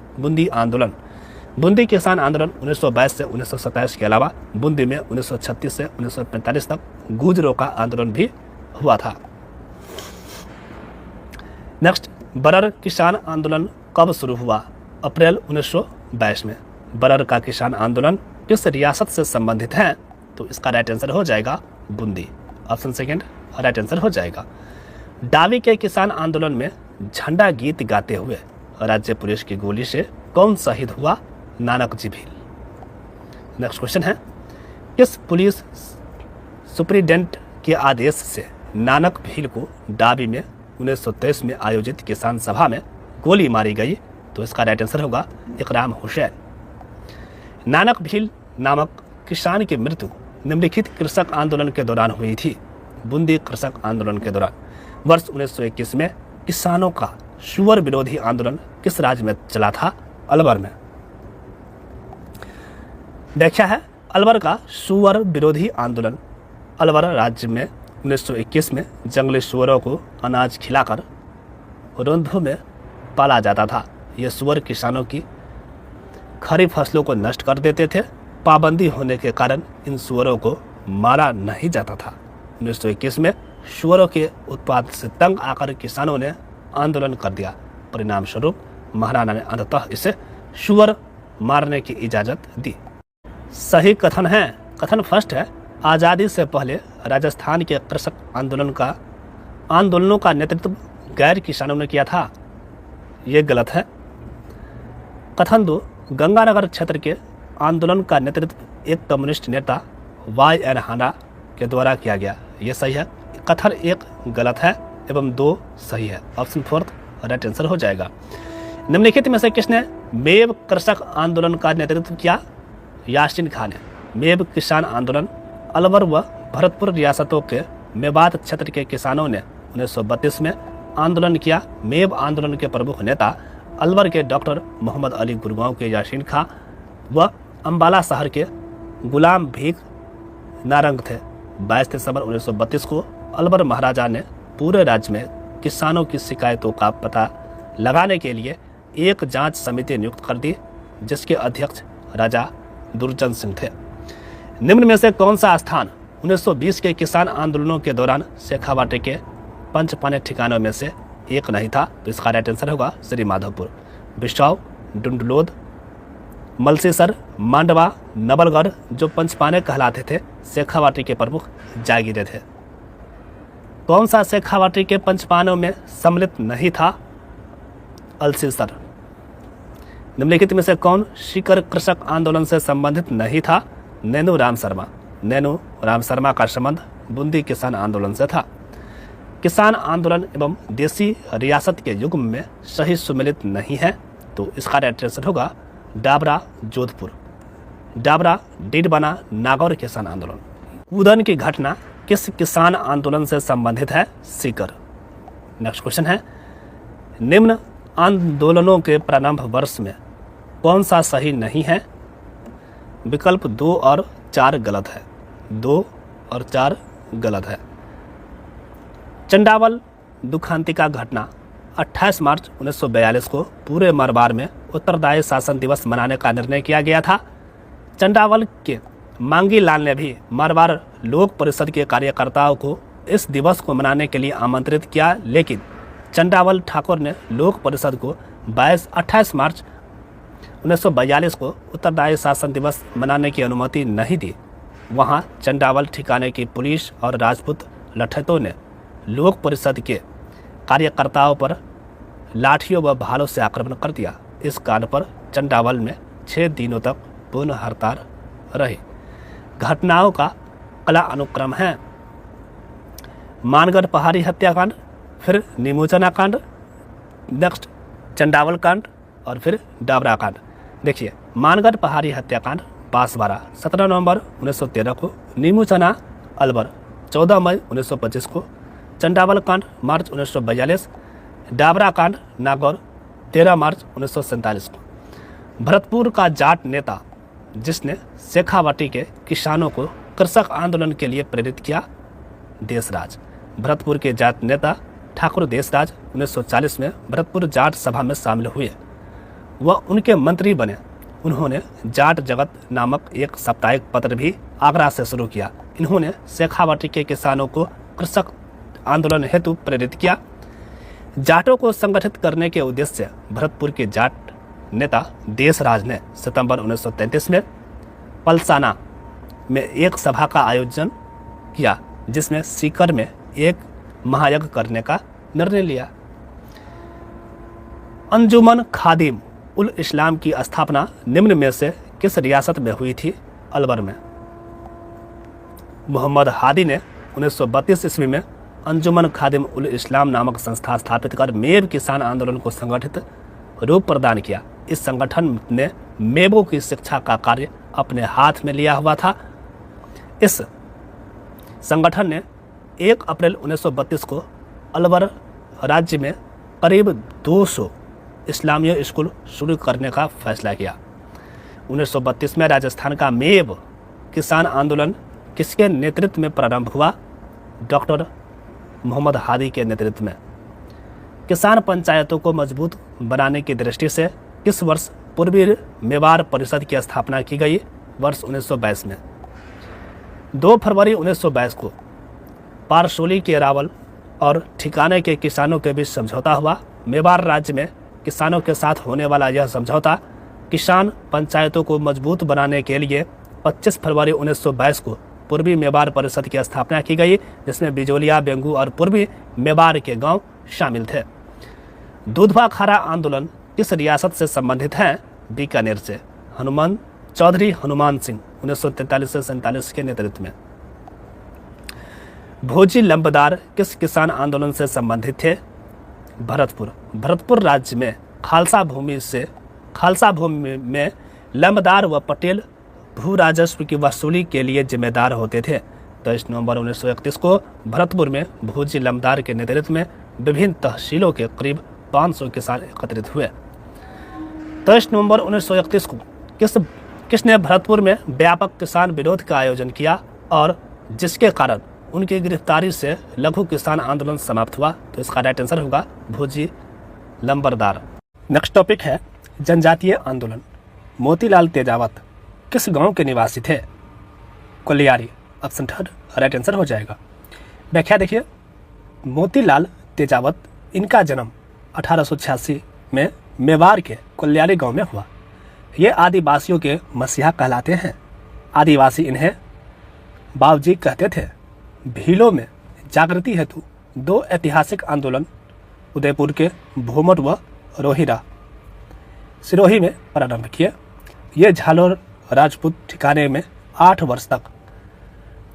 बूंदी किसान आंदोलन 1922 से 1927 के अलावा बूंदी में 1936 से 1945 तक गुजरों का आंदोलन भी हुआ था। नेक्स्ट, बरर किसान आंदोलन कब शुरू हुआ? अप्रैल 1922 में। बरर का किसान आंदोलन किस रियासत से संबंधित है? तो इसका राइट आंसर हो जाएगा Bundi. Option second right answer हो जाएगा। डावी के किसान आंदोलन में झंडा गीत गाते हुए राज्य पुलिस की गोली से कौन शहीद हुआ? नानक जी भील। नेक्स्ट क्वेश्चन है, किस पुलिस सुप्रिटेंडेंट के आदेश से नानक भील को डाबी में 1923 में आयोजित किसान सभा में गोली मारी गई? तो इसका राइट आंसर होगा इकराम हुसैन। नानक भील नामक किसान की मृत्यु निम्नलिखित कृषक आंदोलन के दौरान हुई थी। बूंदी कृषक आंदोलन के दौरान। वर्ष 1921 में किसानों का सुअर विरोधी आंदोलन किस राज्य में चला था? अलवर में। व्याख्या है, अलवर का सुअर विरोधी आंदोलन अलवर राज्य में 1921 में जंगली सुअरों को अनाज खिलाकर रोंधों में पाला जाता था। ये सुअर किसानों की खड़ी फसलों को नष्ट कर देते थे। पाबंदी होने के कारण इन सुअरों को मारा नहीं जाता था। 1921 में सुअरों के उत्पाद से तंग आकर किसानों ने आंदोलन कर दिया। परिणाम स्वरूप महाराणा ने अंततः इसे सुअर मारने की इजाजत दी। सही कथन है। कथन फर्स्ट है, आज़ादी से पहले राजस्थान के कृषक आंदोलनों का नेतृत्व गैर किसानों ने किया था। ये गलत है। कथन 2, गंगानगर क्षेत्र के आंदोलन का नेतृत्व एक कम्युनिस्ट नेता YN हाना के द्वारा किया गया। ये सही है। कथन 1 गलत है एवं 2 सही है। ऑप्शन 4 राइट आंसर हो जाएगा। निम्नलिखित में से किसने मेव कृषक आंदोलन का नेतृत्व किया? यासीन खान ने। मेव किसान आंदोलन अलवर व भरतपुर रियासतों के मेवात क्षेत्र के किसानों ने 1932 में आंदोलन किया। मेव आंदोलन के प्रमुख नेता अलवर के डॉक्टर मोहम्मद अली गुरगांव के यासीन खां व अम्बाला शहर के गुलाम भीख नारंग थे। 22 दिसंबर 1932 को अलवर महाराजा ने पूरे राज्य में किसानों की शिकायतों का पता लगाने के लिए एक जांच समिति नियुक्त कर दी, जिसके अध्यक्ष राजा दुर्जन सिंह थे। निम्न में से कौन सा स्थान 1920 के किसान आंदोलनों के दौरान शेखावाटी के पंचपाने ठिकानों में से एक नहीं था? तो इसका राइट आंसर होगा श्री माधोपुर। बिस्टाव, डुंडलोद, मलसीसर, मांडवा, नवलगढ़ जो पंचपाने कहलाते थे, शेखावाटी के प्रमुख जागीरे थे। कौन सा शेखावाटी के पंचपानों में सम्मिलित नहीं था? अलसीसर। निम्नलिखित में से कौन सीकर कृषक आंदोलन से संबंधित नहीं था? नैनू राम शर्मा। नैनू राम शर्मा का संबंध बूंदी किसान आंदोलन से था। किसान आंदोलन एवं देसी रियासत के युग में सही सुमिलित नहीं है, तो इसका राइट आंसर होगा डाबरा, जोधपुर। डाबरा, डीडबना, नागौर किसान आंदोलन। कूदन की घटना किस किसान आंदोलन से संबंधित है? सीकर। नेक्स्ट क्वेश्चन है, निम्न आंदोलनों के प्रारंभ वर्ष में कौन सा सही नहीं है? विकल्प 2 और 4 गलत है। 2 और 4 गलत है। चंडावल दुखांतिका घटना 28 मार्च 1942 को पूरे मरवार में उत्तरदायी शासन दिवस मनाने का निर्णय किया गया था। चंडावल के मांगी लाल ने भी मरवार लोक परिषद के कार्यकर्ताओं को इस दिवस को मनाने के लिए आमंत्रित किया, लेकिन चंडावल ठाकुर ने लोक परिषद को 28 मार्च 1942 को उत्तरदायी शासन दिवस मनाने की अनुमति नहीं दी। वहां चंडावल ठिकाने की पुलिस और राजपूत लठैतों ने लोक परिषद के कार्यकर्ताओं पर लाठियों व भालों से आक्रमण कर दिया। इस कारण पर चंडावल में 6 दिनों तक पूर्ण हड़ताल रही। घटनाओं का कला अनुक्रम है मानगढ़ पहाड़ी हत्याकांड, फिर निमोचना कांड, नेक्स्ट चंडावल कांड और फिर डाबरा कांड। देखिए, मानगढ़ पहाड़ी हत्याकांड बांसवाड़ा 17 नवंबर 1913 को, निमोचना अलवर 14 मई 1925 को, चंडावल कांड मार्च 1942, डाबरा कांड नागौर 13 मार्च 1947 को। भरतपुर का जाट नेता जिसने शेखावाटी के किसानों को कृषक आंदोलन के लिए प्रेरित किया? देशराज। भरतपुर के जाट नेता ठाकुर देशराज 1940 में भरतपुर जाट सभा में शामिल हुए। वह उनके मंत्री बने। उन्होंने जाट जगत नामक एक साप्ताहिक पत्र भी आगरा से शुरू किया। इन्होंने शेखावाटी के किसानों को कृषक आंदोलन हेतु प्रेरित किया। जाटों को संगठित करने के उद्देश्य से भरतपुर के जाट नेता देशराज ने सितंबर 1933 में पलसाना में एक सभा का आयोजन किया, जिसमें सीकर में एक महायज्ञ करने का निर्णय लिया। अंजुमन खादिम उल इस्लाम की स्थापना निम्न में से किस रियासत में हुई थी? अलवर में। मोहम्मद हादी ने 1932 ईस्वी में अंजुमन खादिम उल इस्लाम नामक संस्था स्थापित कर मेव किसान आंदोलन को संगठित रूप प्रदान किया। इस संगठन ने मेवों की शिक्षा का कार्य अपने हाथ में लिया हुआ था। इस संगठन ने 1 अप्रैल 1932 को अलवर राज्य में करीब 200 इस्लामी स्कूल शुरू करने का फैसला किया। 1932 में राजस्थान का मेव किसान आंदोलन किसके नेतृत्व में प्रारंभ हुआ? डॉक्टर मोहम्मद हादी के नेतृत्व में। किसान पंचायतों को मजबूत बनाने की दृष्टि से किस वर्ष पूर्वी मेवाड़ परिषद की स्थापना की गई? वर्ष 1922 में। 2 फरवरी 1922 को पारसोली के रावल और ठिकाने के किसानों के बीच समझौता हुआ। मेवाड़ राज्य में किसानों के साथ होने वाला यह समझौता किसान पंचायतों को मजबूत बनाने के लिए 25 फरवरी 1922 को पूर्वी मेवाड़ परिषद की स्थापना की गई, जिसमें बिजोलिया, बेंगू और पूर्वी मेवाड़ के गांव शामिल थे। दूधवा खारा आंदोलन किस रियासत से संबंधित है? बीकानेर से। हनुमान चौधरी हनुमान सिंह 1943 से 47 के नेतृत्व में। भोजी लंबदार किस किसान आंदोलन से संबंधित थे? भरतपुर। भरतपुर राज्य में खालसा भूमि में लंबदार व पटेल भू राजस्व की वसूली के लिए जिम्मेदार होते थे। 23 नवंबर 1931 को भरतपुर में भोजी लंबदार के नेतृत्व में विभिन्न तहसीलों के करीब 500 किसान एकत्रित हुए। 23 नवंबर 1931 को किसने भरतपुर में व्यापक किसान विरोध का आयोजन किया और जिसके कारण उनकी गिरफ्तारी से लघु किसान आंदोलन समाप्त हुआ? तो इसका राइट आंसर होगा भोजी लंबरदार। नेक्स्ट टॉपिक है जनजातीय आंदोलन। मोतीलाल तेजावत किस गांव के निवासी थे? कोलियारी। ऑप्शन 3 राइट आंसर हो जाएगा। व्याख्या देखिए, मोतीलाल तेजावत इनका जन्म 1886 में मेवाड़ के कोलियारी गांव में हुआ। ये आदिवासियों के मसीहा कहलाते हैं। आदिवासी इन्हें बावजी कहते थे। भीलों में जागृति हेतु 2 ऐतिहासिक आंदोलन उदयपुर के भूमट व रोहिरा सिरोही में प्रारंभ किए। ये झालोर राजपूत ठिकाने में 8 वर्ष तक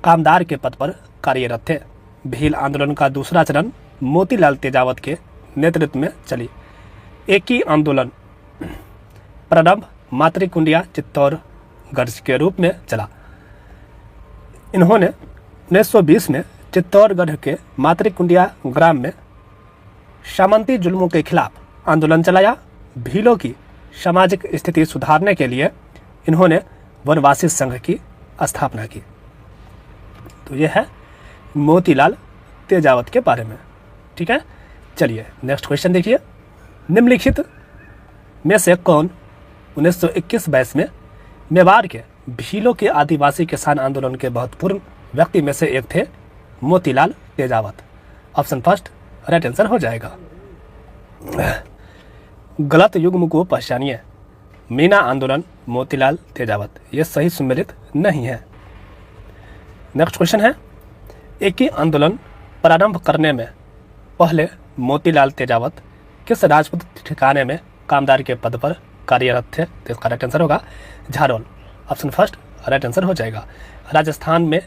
कामदार के पद पर कार्यरत थे। भील आंदोलन का दूसरा चरण मोतीलाल तेजावत के नेतृत्व में चली। एक ही आंदोलन प्रारंभ मातृकुंडिया चित्तौड़गढ़ के रूप में चला। इन्होंने 1920 में चित्तौड़गढ़ के मातृकुंडिया ग्राम में सामंती जुल्मों के खिलाफ आंदोलन चलाया। भीलों की सामाजिक स्थिति सुधारने के लिए इन्होंने वनवासी संघ की स्थापना की। तो यह है मोतीलाल तेजावत के बारे में। ठीक है, चलिए नेक्स्ट क्वेश्चन देखिए। निम्नलिखित में से कौन 1921-22 में मेवाड़ के भीलों के आदिवासी किसान आंदोलन के महत्वपूर्ण व्यक्ति में से एक थे? Motilal Tejawat. Option 1 right answer हो जाएगा। गलत युग्म को पहचानिए। मीना आंदोलन, मोतीलाल तेजावत, ये सही सुमेलित नहीं है। नेक्स्ट क्वेश्चन है, एक ही आंदोलन प्रारंभ करने में पहले मोतीलाल तेजावत किस राजपूत ठिकाने में कामदार के पद पर कार्यरत थे? तो इसका राइट आंसर होगा झारोल। ऑप्शन 1 राइट आंसर हो जाएगा। राजस्थान में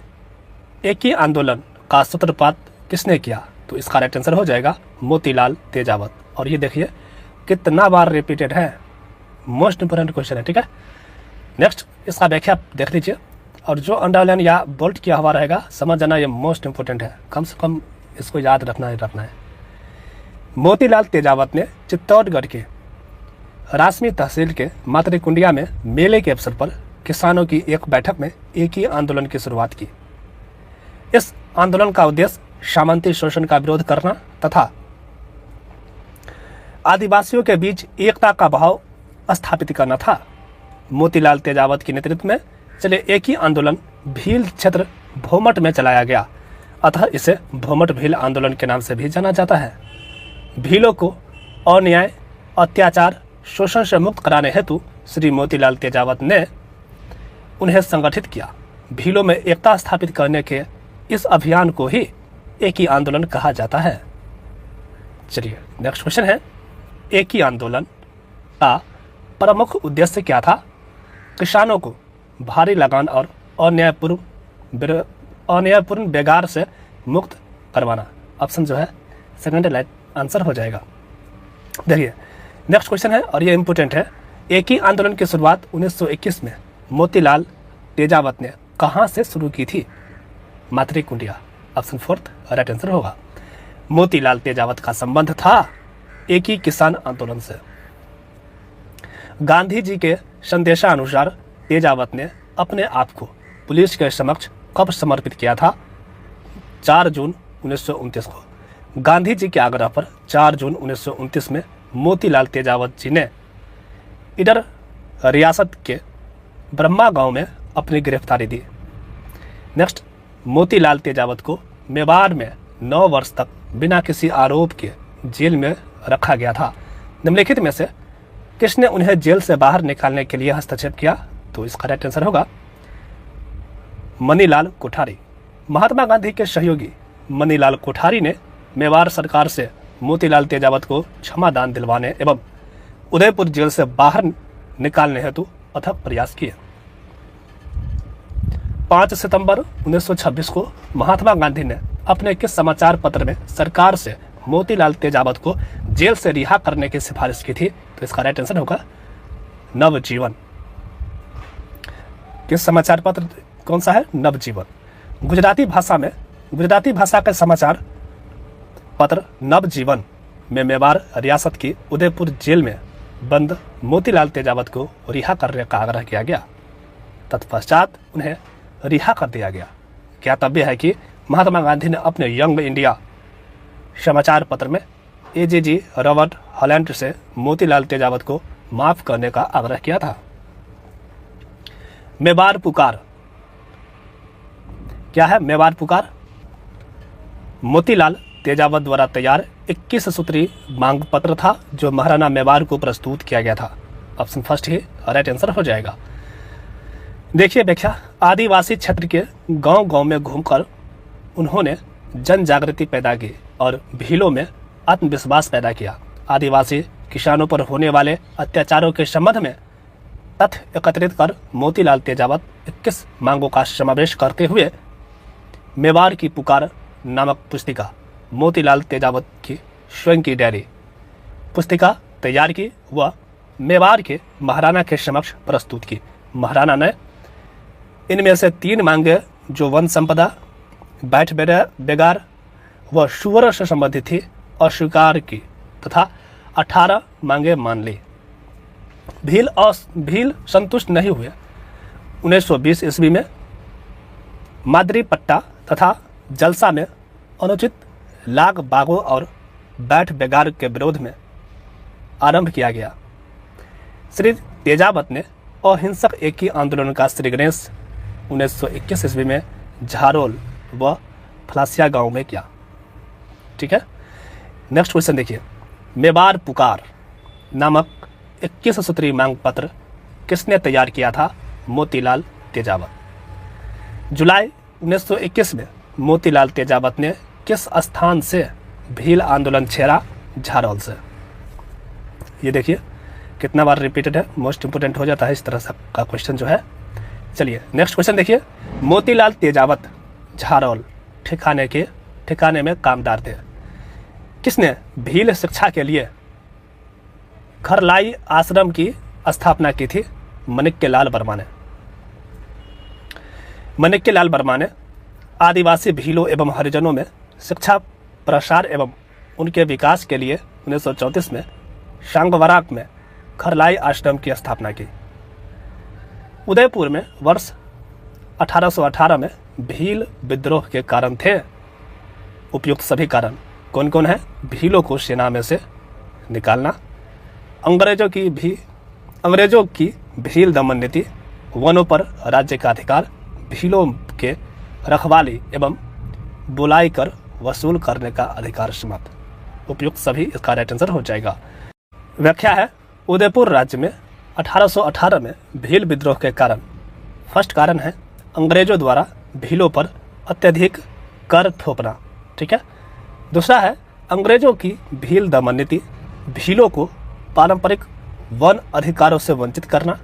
एक ही आंदोलन का सूत्रपात किसने किया? तो इसका राइट आंसर हो जाएगा मोतीलाल तेजावत। और ये देखिए कितना बार रिपीटेड है, मोस्ट इंपोर्टेंट क्वेश्चन है। ठीक है, नेक्स्ट इसका व्याख्या देख लीजिए और जो अंडरलाइन या बोल्ट किया हुआ रहेगा समझ जाना, ये मोस्ट इंपोर्टेंट है, कम से कम इसको याद रखना है। मोतीलाल तेजावत ने चित्तौड़गढ़ के रासमी तहसील के मातृकुंडिया में मेले के अवसर पर किसानों की एक बैठक में एक ही आंदोलन की शुरुआत की। इस आंदोलन का उद्देश्य सामंती शोषण का विरोध करना तथा आदिवासियों के बीच एकता का भाव स्थापित करना था। मोतीलाल तेजावत के नेतृत्व में चले एक ही आंदोलन भील क्षेत्र भोमट में चलाया गया, अतः इसे भोमट भील आंदोलन के नाम से भी जाना जाता है। भीलों को अन्याय, अत्याचार, शोषण से मुक्त कराने हेतु श्री मोतीलाल तेजावत ने उन्हें संगठित किया। भीलों में एकता स्थापित करने के इस अभियान को ही एक ही आंदोलन कहा जाता है। चलिए नेक्स्ट क्वेश्चन है, एक ही आंदोलन का प्रमुख उद्देश्य क्या था? किसानों को भारी लगान और अन्यायपूर्ण बेगार से मुक्त करवाना। ऑप्शन जो है सेकंड लाइन आंसर हो जाएगा। देखिए नेक्स्ट क्वेश्चन है और ये इंपॉर्टेंट है। एक ही आंदोलन की शुरुआत 1921 में मोतीलाल तेजावत ने कहां से शुरू की थी? Matrikundiya. Option fourth right answer होगा। मोतीलाल तेजावत का संबंध था एक ही किसान आंदोलन से। गांधी जी के संदेशानुसार तेजावत ने अपने आप को पुलिस के समक्ष कब समर्पित किया था? 4 जून 1929 को। गांधी जी के आग्रह पर 4 जून 1929 में मोतीलाल तेजावत जी ने इधर रियासत के ब्रह्मा गांव में अपनी गिरफ्तारी दी। नेक्स्ट, मोतीलाल तेजावत को मेवाड़ में 9 वर्ष तक बिना किसी आरोप के जेल में रखा गया था। निम्नलिखित में से किसने उन्हें जेल से बाहर निकालने के लिए हस्तक्षेप किया? तो इसका राइट आंसर होगा मनीलाल कोठारी। महात्मा गांधी के सहयोगी मनीलाल कोठारी ने मेवाड़ सरकार से मोतीलाल तेजावत को क्षमा दान दिलवाने एवं उदयपुर जेल से बाहर निकालने हेतु अथक प्रयास किए। 5 सितंबर 1926 को महात्मा गांधी ने अपने किस समाचार पत्र में सरकार से मोतीलाल तेजावत को जेल से रिहा करने की सिफारिश की थी? तो इसका राइट आंसर होगा नवजीवन। किस समाचार पत्र कौन सा है? नवजीवन। गुजराती भाषा का समाचार पत्र नवजीवन में मेवाड़ रियासत की उदयपुर जेल में बंद मोतीलाल तेजावत को रिहा करने का आग्रह किया गया। तत्पश्चात उन्हें रिहा कर दिया गया। ज्ञातव्य है कि महात्मा गांधी ने अपने यंग इंडिया समाचार पत्र में एजेजी रॉबर्ट हॉलैंड से मोतीलाल तेजावत को माफ करने का आग्रह किया था। मेवाड़ पुकार क्या है? मेवाड़ पुकार मोतीलाल तेजावत द्वारा तैयार 21 सूत्री मांग पत्र था जो महाराणा मेवाड़ को प्रस्तुत किया गया था। ऑप्शन फर्स्ट ही राइट आंसर हो जाएगा। देखिए व्याख्या, आदिवासी क्षेत्र के गांव-गांव में घूमकर उन्होंने जन जागृति पैदा की और भीलों में आत्मविश्वास पैदा किया। आदिवासी किसानों पर होने वाले अत्याचारों के संबंध में तथ्य एकत्रित कर मोतीलाल तेजावत 21 मांगों का समावेश करते हुए मेवाड़ की पुकार नामक पुस्तिका, मोतीलाल तेजावत की स्वयं की डायरी पुस्तिका तैयार की व मेवाड़ के महाराणा के समक्ष प्रस्तुत की। महाराणा ने इनमें से 3 मांगे जो वन संपदा, बैठ बेगार व सुअर से संबंधित थी अस्वीकार की तथा 18 मांगे मान ली। भील संतुष्ट नहीं हुए। 1920 ईस्वी में मादरी पट्टा तथा जलसा में अनुचित लाग बागों और बैठ बेगार के विरोध में आरंभ किया गया। श्री तेजावत ने अहिंसक एक ही आंदोलन का श्री गणेश 1921 ईस्वी में झारोल व फलासिया गांव में किया। ठीक है, नेक्स्ट क्वेश्चन देखिए, मेवाड़ पुकार नामक 21 सूत्री मांग पत्र किसने तैयार किया था? मोतीलाल तेजावत। जुलाई 1921 में मोतीलाल तेजावत ने किस स्थान से भील आंदोलन छेड़ा? झारोल से। ये देखिए कितना बार रिपीटेड है, मोस्ट इंपोर्टेंट हो जाता है इस तरह से का क्वेश्चन जो है। चलिए नेक्स्ट क्वेश्चन देखिए, मोतीलाल तेजावत झारोल ठिकाने में कामदार थे। किसने भील शिक्षा के लिए खरलाई आश्रम की स्थापना की थी? माणिक्यलाल वर्मा ने आदिवासी भीलों एवं हरिजनों में शिक्षा प्रसार एवं उनके विकास के लिए 1934 में सांगवराक में खरलाई आश्रम की स्थापना की। उदयपुर में वर्ष 1818 में भील विद्रोह के कारण थे। उपयुक्त सभी कारण कौन कौन है? भीलों को सेना में से निकालना, अंग्रेजों की भील दमन नीति, वनों पर राज्य का अधिकार, भीलों के रखवाली एवं बुलाई कर वसूल करने का अधिकार समाप्त। उपयुक्त सभी इसका राइट आंसर हो जाएगा। व्याख्या है, उदयपुर राज्य में 1818 में भील विद्रोह के कारण, फर्स्ट कारण है अंग्रेजों द्वारा भीलों पर अत्यधिक कर थोपना। ठीक है। दूसरा है अंग्रेजों की भील दमन नीति, भीलों को पारंपरिक वन अधिकारों से वंचित करना,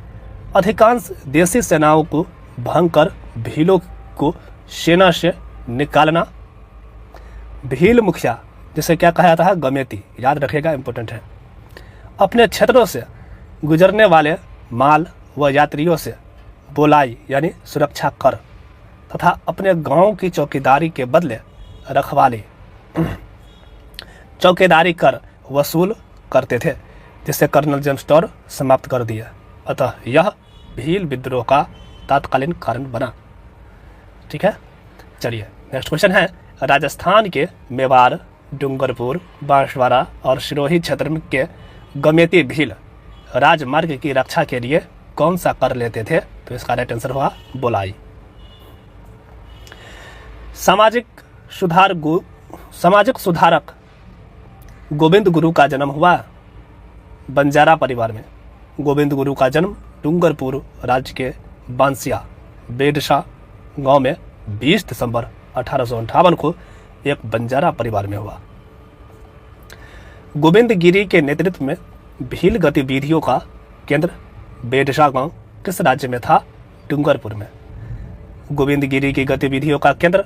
अधिकांश देसी सेनाओं को भंग कर भीलों को सेना से निकालना, भील मुखिया जिसे क्या कहा जाता है? गमेती, याद रखिएगा, इंपॉर्टेंट है, अपने क्षेत्रों से गुजरने वाले माल व यात्रियों से बोलाई यानी सुरक्षा कर तथा अपने गांव की चौकीदारी के बदले रखवाली चौकीदारी कर वसूल करते थे, जिसे कर्नल जेम्स टॉड समाप्त कर दिया। अतः यह भील विद्रोह का तात्कालीन कारण बना। ठीक है। चलिए नेक्स्ट क्वेश्चन है, राजस्थान के मेवाड़, डूंगरपुर, बांसवाड़ा और सिरोही क्षेत्र के गमेती भील राजमार्ग की रक्षा के लिए कौन सा कर लेते थे? तो इसका राइट आंसर हुआ बोलाई। सामाजिक सुधारक गोविंद गुरु का जन्म हुआ बंजारा परिवार में। गोविंद गुरु का जन्म डूंगरपुर राज्य के बांसिया बेडशा गांव में 20 दिसंबर 1858 को एक बंजारा परिवार में हुआ। गोविंद गिरी के नेतृत्व में भील गतिविधियों का केंद्र बेडशा गांव किस राज्य में था? डूंगरपुर में। गोविंद गिरी की गतिविधियों का केंद्र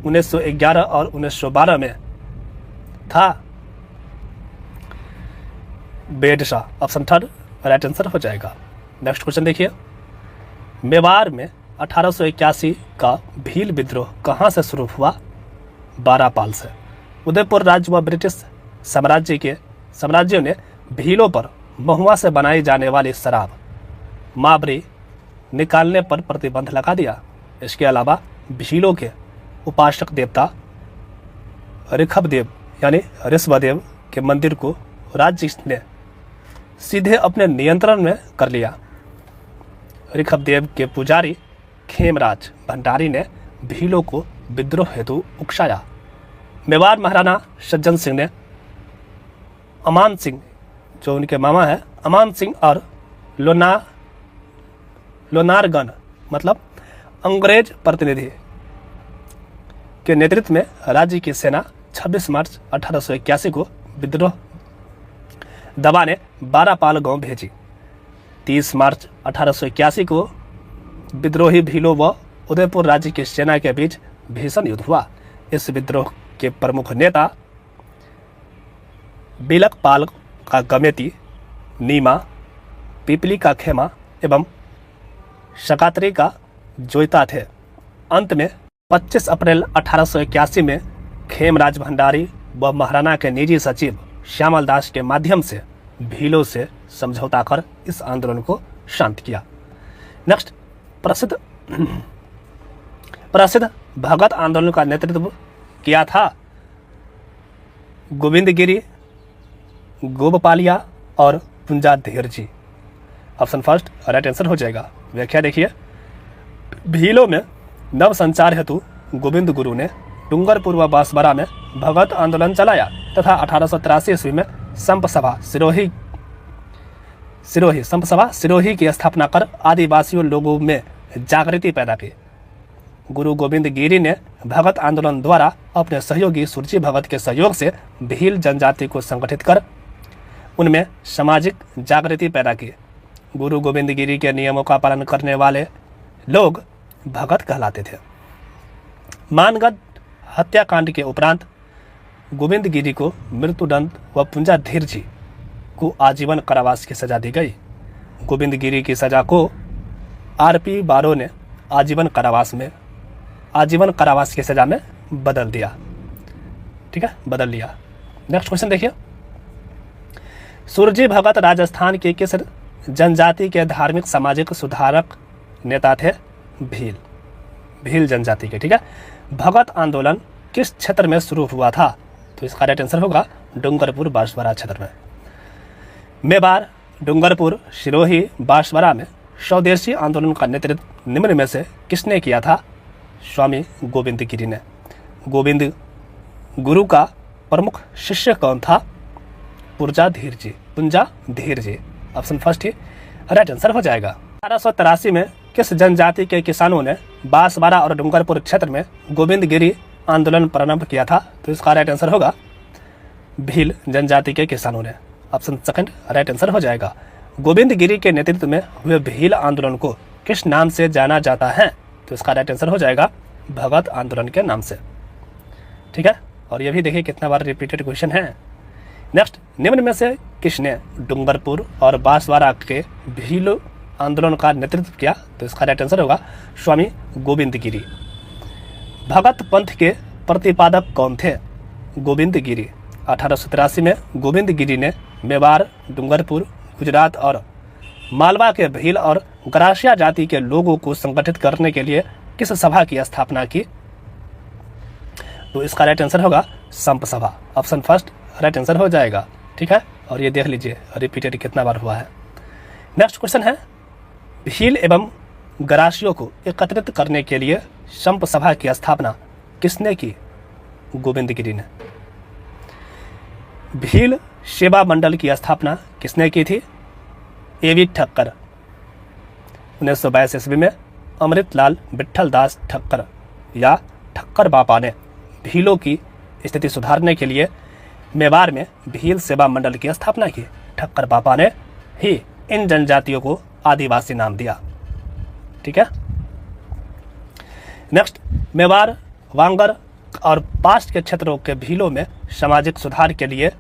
1911 और 1912 में था बेडशा। ऑप्शन थर्ड राइट आंसर हो जाएगा। नेक्स्ट क्वेश्चन देखिए, मेवाड़ में 1881 का भील विद्रोह कहां से शुरू हुआ? बारापाल से। उदयपुर राज्य व ब्रिटिश साम्राज्यों ने भीलों पर महुआ से बनाई जाने वाली शराब माबरी निकालने पर प्रतिबंध लगा दिया। इसके अलावा भीलों के उपासक देवता ऋषभदेव यानी ऋषभदेव के मंदिर को राज्य ने सीधे अपने नियंत्रण में कर लिया। ऋषभदेव के पुजारी खेमराज भंडारी ने भीलों को विद्रोह हेतु उकसाया। मेवाड़ महाराणा सज्जन सिंह ने अमान सिंह, जो उनके मामा है, अमान सिंह और लोनारगन मतलब अंग्रेज प्रतिनिधि के नेतृत्व में राज्य की सेना 26 मार्च 1881 को विद्रोह दबाने बारापाल गांव भेजी। 30 मार्च 1881 को विद्रोही भीलों व उदयपुर राज्य की सेना के बीच भीषण युद्ध हुआ। इस विद्रोह के प्रमुख नेता बिलकपाल का गमेती, नीमा, पिपली का खेमा एवं शकात्री का जोइता थे। अंत में 25 अप्रैल 1881 में खेमराज भंडारी व महाराणा के निजी सचिव श्यामल दास के माध्यम से भीलों से समझौता कर इस आंदोलन को शांत किया। नेक्स्ट, प्रसिद्ध भगत आंदोलन का नेतृत्व किया था गोविंद गिरी, गोपपालिया और पुंजा धेर जी। ऑप्शन फर्स्ट राइट आंसर हो जाएगा। व्याख्या देखिए, भीलों में नव संचार हेतु गोविंद गुरु ने डूंगरपुर व बांसवाड़ा में भगत आंदोलन चलाया तथा 1883 ईस्वी में संप सभा सिरोही की स्थापना कर आदिवासियों लोगों में जागृति पैदा की। गुरु गोविंद गिरी ने भगत आंदोलन द्वारा अपने सहयोगी सुरजी भगत के सहयोग से भील जनजाति को संगठित कर उनमें सामाजिक जागृति पैदा की। गुरु गोविंद गिरी के नियमों का पालन करने वाले लोग भगत कहलाते थे। मानगढ़ हत्याकांड के उपरांत गोविंद गिरी को मृत्युदंड व पुंजा धेर जी को आजीवन कारावास की सजा दी गई। गोविंद गिरी की सजा को आरपी बारो ने आजीवन कारावास की सजा में बदल दिया। ठीक है, बदल लिया। नेक्स्ट क्वेश्चन देखिए, सुरजी भगत राजस्थान के किस जनजाति के धार्मिक सामाजिक सुधारक नेता थे भील जनजाति के। ठीक है, भगत आंदोलन किस क्षेत्र में शुरू हुआ था? तो इसका राइट आंसर होगा डूंगरपुर बांसवाड़ा क्षेत्र में। मेवाड़, डूंगरपुर, सिरोही, बांसवाड़ा में स्वदेशी आंदोलन का नेतृत्व निम्न में से किसने किया था? स्वामी गोविंद गिरी ने। गोविंद गुरु का प्रमुख शिष्य कौन था? पुंजा धीर जी। ऑप्शन फर्स्ट ही राइट आंसर हो जाएगा। 1883 में किस जनजाति के किसानों ने बांसवाड़ा और डूंगरपुर क्षेत्र में गोविंद गिरी आंदोलन प्रारंभ किया था? तो इसका राइट आंसर होगा भील जनजाति के किसानों ने। ऑप्शन सेकंड राइट आंसर हो जाएगा। गोविंद गिरी के नेतृत्व में हुए भील आंदोलन को किस नाम से जाना जाता है? तो इसका राइट आंसर हो जाएगा भगत आंदोलन के नाम से। ठीक है, और ये भी देखिए कितना बार रिपीटेड क्वेश्चन है। नेक्स्ट, निम्न में से किसने डूंगरपुर और बांसवाड़ा के भील आंदोलन का नेतृत्व किया? तो इसका राइट आंसर होगा स्वामी गोविंद गिरी। भगत पंथ के प्रतिपादक कौन थे? गोविंद गिरी। 1883 में गोविंद गिरी ने मेवाड़, डूंगरपुर, गुजरात और मालवा के भील और गरासिया जाति के लोगों को संगठित करने के लिए किस सभा की स्थापना की? तो इसका राइट आंसर होगा संप सभा। ऑप्शन फर्स्ट राइट आंसर हो जाएगा। ठीक है, और ये देख लीजिए रिपीटेड कितना बार हुआ है। नेक्स्ट क्वेश्चन है, भील एवं गरासियों को एकत्रित करने के लिए संप सभा की स्थापना किसने की? गोविंद गिरी ने। भील सेवा मंडल की स्थापना किसने की थी? ए.वी. ठक्कर। 1922 ईस्वी में अमृतलाल विठल दास ठक्कर या ठक्कर बापा ने भीलों की स्थिति सुधारने के लिए मेवाड़ में भील सेवा मंडल की स्थापना की। ठक्कर बापा ने ही इन जनजातियों को आदिवासी नाम दिया। ठीक है, नेक्स्ट, मेवाड़, वांगर और पास्ट के क्षेत्रों के भीलों में सामाजिक सुधार के लिए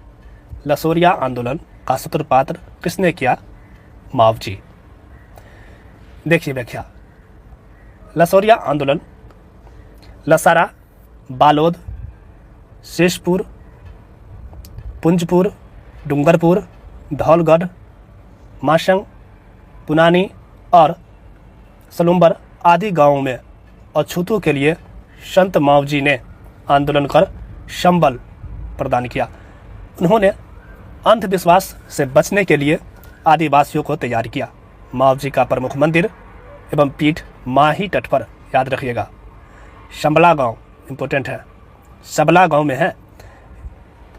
लसोरिया आंदोलन का सूत्रपात किसने किया? मावजी। देखिए व्याख्या, लसोरिया आंदोलन लसारा, बालोद, शेषपुर, पुंजपुर, डूंगरपुर, धौलगढ़, माशंग, पुनानी और सलुम्बर आदि गांवों में अछूतों के लिए संत मावजी ने आंदोलन कर संबल प्रदान किया। उन्होंने अंधविश्वास से बचने के लिए आदिवासियों को तैयार किया। मावजी का प्रमुख मंदिर एवं पीठ माही तट पर, याद रखिएगा, शंबला गांव इंपॉर्टेंट है, सबला गांव में है।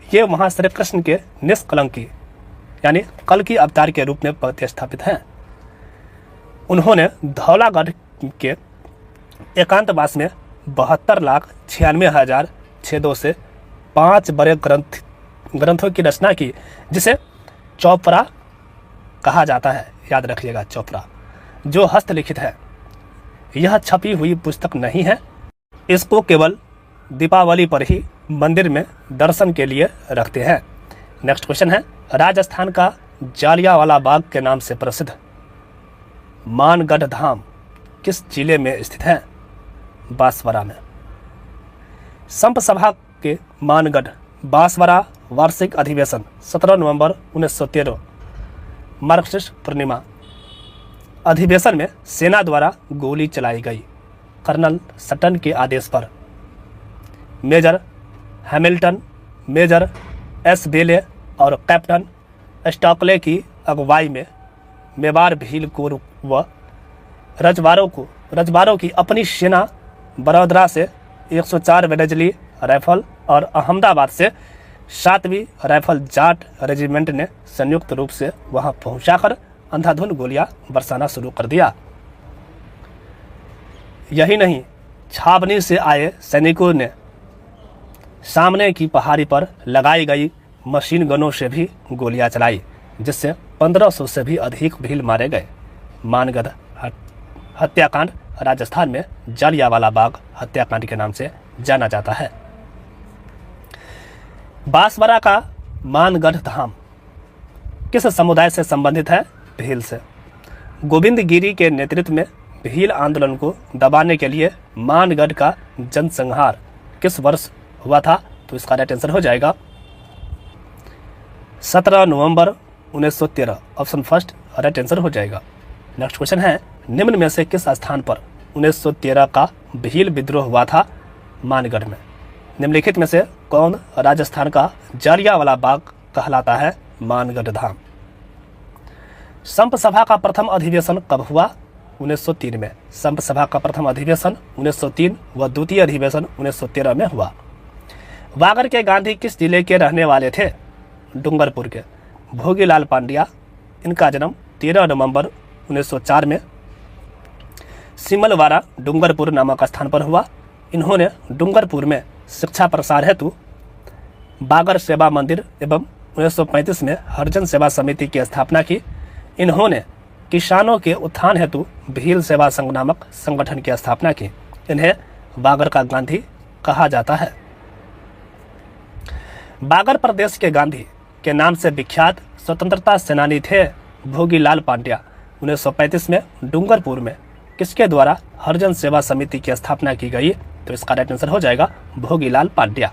ये वहाँ श्री कृष्ण के निष्कलंकी यानी कल की अवतार के रूप में प्रतिष्ठापित हैं। उन्होंने धौलागढ़ के एकांतवास में 72,96,602 से 5 बड़े ग्रंथों की रचना की, जिसे चौपड़ा कहा जाता है। याद रखिएगा चौपड़ा, जो हस्तलिखित है। यह छपी हुई पुस्तक नहीं है। इसको केवल दीपावली पर ही मंदिर में दर्शन के लिए रखते हैं। नेक्स्ट क्वेश्चन है, राजस्थान का जालियांवाला बाग के नाम से प्रसिद्ध मानगढ़ धाम किस जिले में स्थित है? बांसवाड़ा में। संप सभा के मानगढ़ बांसवाड़ा वार्षिक अधिवेशन 17 नवंबर 1913 मार्क्सिस्ट पूर्णिमा। अधिवेशन में सेना द्वारा गोली चलाई गई। कर्नल सटन के आदेश पर मेजर हैमिल्टन, मेजर एस बेले और कैप्टन स्टॉकले की अगुवाई में मेवाड़ भील कोर व रजवारों की अपनी सेना बड़ौदरा से 104 वेडजली राइफल और अहमदाबाद से 7वीं राइफल जाट रेजिमेंट ने संयुक्त रूप से वहां पहुंचाकर अंधाधुंध गोलियां बरसाना शुरू कर दिया। यही नहीं, छावनी से आए सैनिकों ने सामने की पहाड़ी पर लगाई गई मशीन गनों से भी गोलियां चलाई, जिससे 1500 से भी अधिक भील मारे गए। मानगढ़ हत्याकांड राजस्थान में जालियांवाला बाग हत्याकांड के नाम से जाना जाता है। बांसवाड़ा का मानगढ़ धाम किस समुदाय से संबंधित है? भील से। गोविंद गिरी के नेतृत्व में भील आंदोलन को दबाने के लिए मानगढ़ का जनसंहार किस वर्ष हुआ था? तो इसका राइट आंसर हो जाएगा 17 नवंबर 1913। ऑप्शन फर्स्ट राइट आंसर हो जाएगा। नेक्स्ट क्वेश्चन है, निम्न में से किस स्थान पर 1913 का भील विद्रोह हुआ था? मानगढ़ में। निम्नलिखित में से कौन राजस्थान का जलियांवाला बाग कहलाता है? मानगढ़ धाम। संप सभा का प्रथम अधिवेशन कब हुआ? 1903 में। संप सभा का प्रथम अधिवेशन 1903 व द्वितीय अधिवेशन 1913 में हुआ। वागड़ के गांधी किस जिले के रहने वाले थे? डूंगरपुर के। भोगीलाल पांड्या, इनका जन्म 13 नवंबर 1904 में सिमलवाड़ा डूंगरपुर नामक स्थान पर हुआ। इन्होंने डूंगरपुर में शिक्षा प्रसार हेतु बागर सेवा मंदिर एवं 1935 में हरिजन सेवा समिति की स्थापना की। इन्होंने किसानों के उत्थान हेतु भील सेवा संघ नामक संगठन की स्थापना की। इन्हें बागर का गांधी कहा जाता है। बागर प्रदेश के गांधी के नाम से विख्यात स्वतंत्रता सेनानी थे भोगीलाल पांड्या। 1935 में डूंगरपुर में किसके द्वारा हरिजन सेवा समिति की स्थापना की गई? तो इसका राइट आंसर हो जाएगा भोगीलाल पांड्या।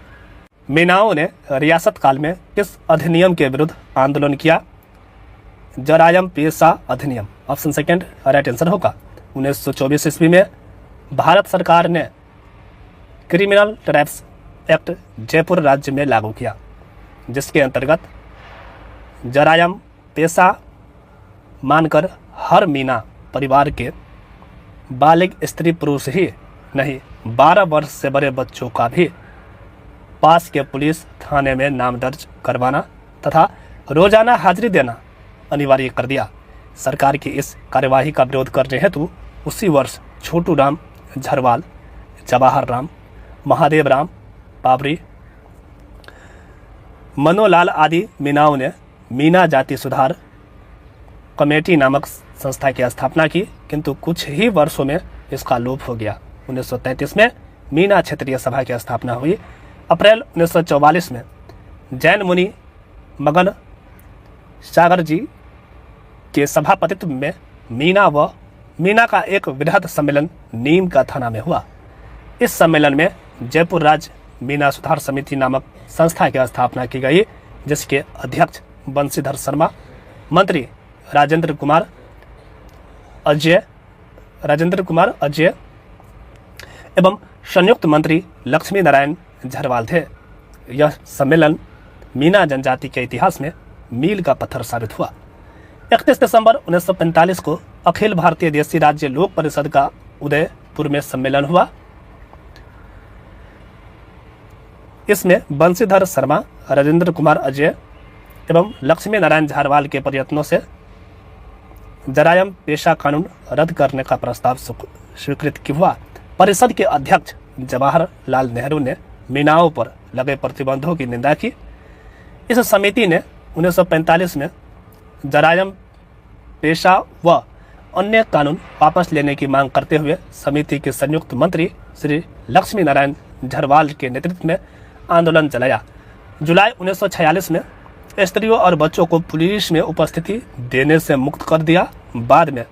मीनाओं ने रियासत काल में किस अधिनियम के विरुद्ध आंदोलन किया? जरायम पेशा अधिनियम। ऑप्शन सेकंड राइट आंसर होगा। 1924 ईस्वी में भारत सरकार ने क्रिमिनल ट्रैप्स एक्ट जयपुर राज्य में लागू किया, जिसके अंतर्गत जरायम पेशा मानकर हर मीना परिवार के बालिग स्त्री पुरुष ही नहीं 12 वर्ष से बड़े बच्चों का भी पास के पुलिस थाने में नाम दर्ज करवाना तथा रोजाना हाजिरी देना अनिवार्य कर दिया। सरकार की इस कार्यवाही का विरोध करने हेतु उसी वर्ष छोटू राम झरवाल, जवाहर राम, महादेव राम बाबरी, मनोलाल आदि मीनाओं ने मीना जाति सुधार कमेटी नामक संस्था की स्थापना की, किंतु कुछ ही वर्षों में इसका लोप हो गया। 1933 में मीना क्षेत्रीय सभा की स्थापना हुई। अप्रैल 1944 में जैन मुनि मगन सागर जी के सभापतित्व में मीना का एक वृहद सम्मेलन नीम का थाना में हुआ। इस सम्मेलन में जयपुर राज्य मीना सुधार समिति नामक संस्था की स्थापना की गई, जिसके अध्यक्ष बंशीधर शर्मा, मंत्री राजेंद्र कुमार अजय एवं संयुक्त मंत्री लक्ष्मी नारायण झरवाल थे। यह सम्मेलन मीना जनजाति के इतिहास में मील का पत्थर साबित हुआ। 31 दिसंबर 1945 को अखिल भारतीय देशी राज्य लोक परिषद का उदयपुर में सम्मेलन हुआ। इसमें बंशीधर शर्मा, राजेंद्र कुमार अजय एवं लक्ष्मी नारायण झरवाल के प्रयत्नों से जरायम पेशा कानून रद्द करने का प्रस्ताव स्वीकृत हुआ। परिषद के अध्यक्ष जवाहरलाल नेहरू ने मीनाओं पर लगे प्रतिबंधों की निंदा की। इस समिति ने 1945 में जरायम पेशा व अन्य कानून वापस लेने की मांग करते हुए समिति के संयुक्त मंत्री श्री लक्ष्मी नारायण झरवाल के नेतृत्व में आंदोलन चलाया। जुलाई 1946 में स्त्रियों और बच्चों को पुलिस में उपस्थिति देने से मुक्त कर दिया। बाद में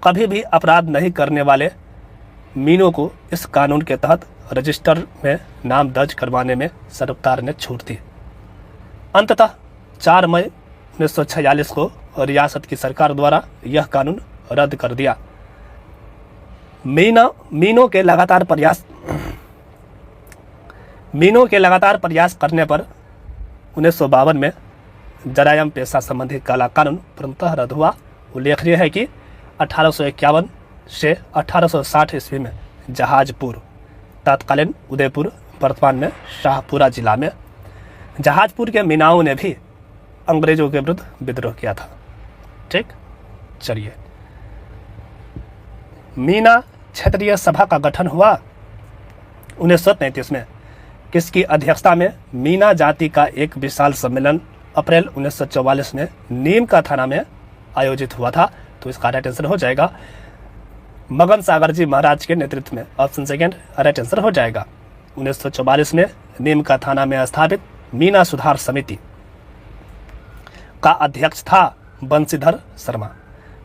कभी भी अपराध नहीं करने वाले मीनों को इस कानून के तहत रजिस्टर में नाम दर्ज करवाने में सरकार ने छूट दी। अंततः 4 मई 1946 को रियासत की सरकार द्वारा यह कानून रद्द कर दिया। मीनों के लगातार प्रयास करने पर 1952 में जरायम पेशा संबंधी काला कानून पूर्णतः रद्द हुआ। उल्लेखनीय है कि 1851 से 1860 ईस्वी में जहाजपुर, तत्कालीन उदयपुर, वर्तमान में शाहपुरा जिला में जहाजपुर के मीनाओं ने भी अंग्रेजों के विरुद्ध विद्रोह किया था। ठीक, चलिए, मीना क्षेत्रीय सभा का गठन हुआ 1933 में। किसकी अध्यक्षता में? मीना जाति का एक विशाल सम्मेलन अप्रैल 1944 में नीम का थाना में आयोजित हुआ था। तो इसका राइट आंसर हो जाएगा मगन सागर जी महाराज के नेतृत्व में। ऑप्शन सेकंड राइट आंसर हो जाएगा। 1944 में नीम का थाना में स्थापित मीना सुधार समिति का अध्यक्ष था बंशीधर शर्मा।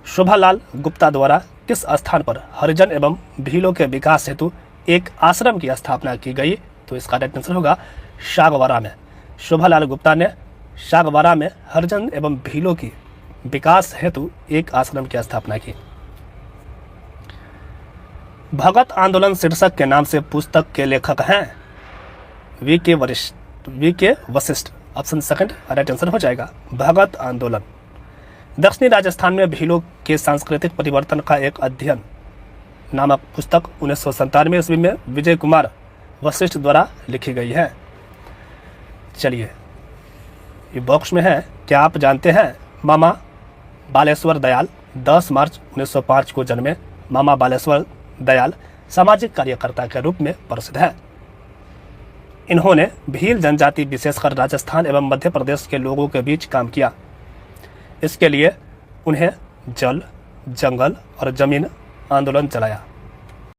शोभालाल गुप्ता द्वारा किस स्थान पर हरिजन एवं भीलों के विकास हेतु एक आश्रम की स्थापना की गई? तो इसका राइट आंसर होगा शागवारा में। शोभालाल गुप्ता ने शागवारा में हरिजन एवं भीलों की विकास हेतु एक आश्रम की स्थापना की। भगत आंदोलन शीर्षक के नाम से पुस्तक के लेखक हैं वी के Vashishtha. Option second right answer हो जाएगा, भगत आंदोलन। दक्षिणी राजस्थान में भीलों के सांस्कृतिक परिवर्तन का एक अध्ययन नामक पुस्तक 1997 ईस्वी में विजय कुमार वशिष्ठ द्वारा लिखी गई है। चलिए, ये बॉक्स में है, क्या आप जानते हैं मामा बालेश्वर दयाल 10 मार्च 1905 को जन्मे मामा बालेश्वर दयाल सामाजिक कार्यकर्ता के रूप में प्रसिद्ध है। इन्होंने भील जनजाति विशेषकर राजस्थान एवं मध्य प्रदेश के लोगों के बीच काम किया। इसके लिए उन्हें जल, जंगल और जमीन आंदोलन चलाया।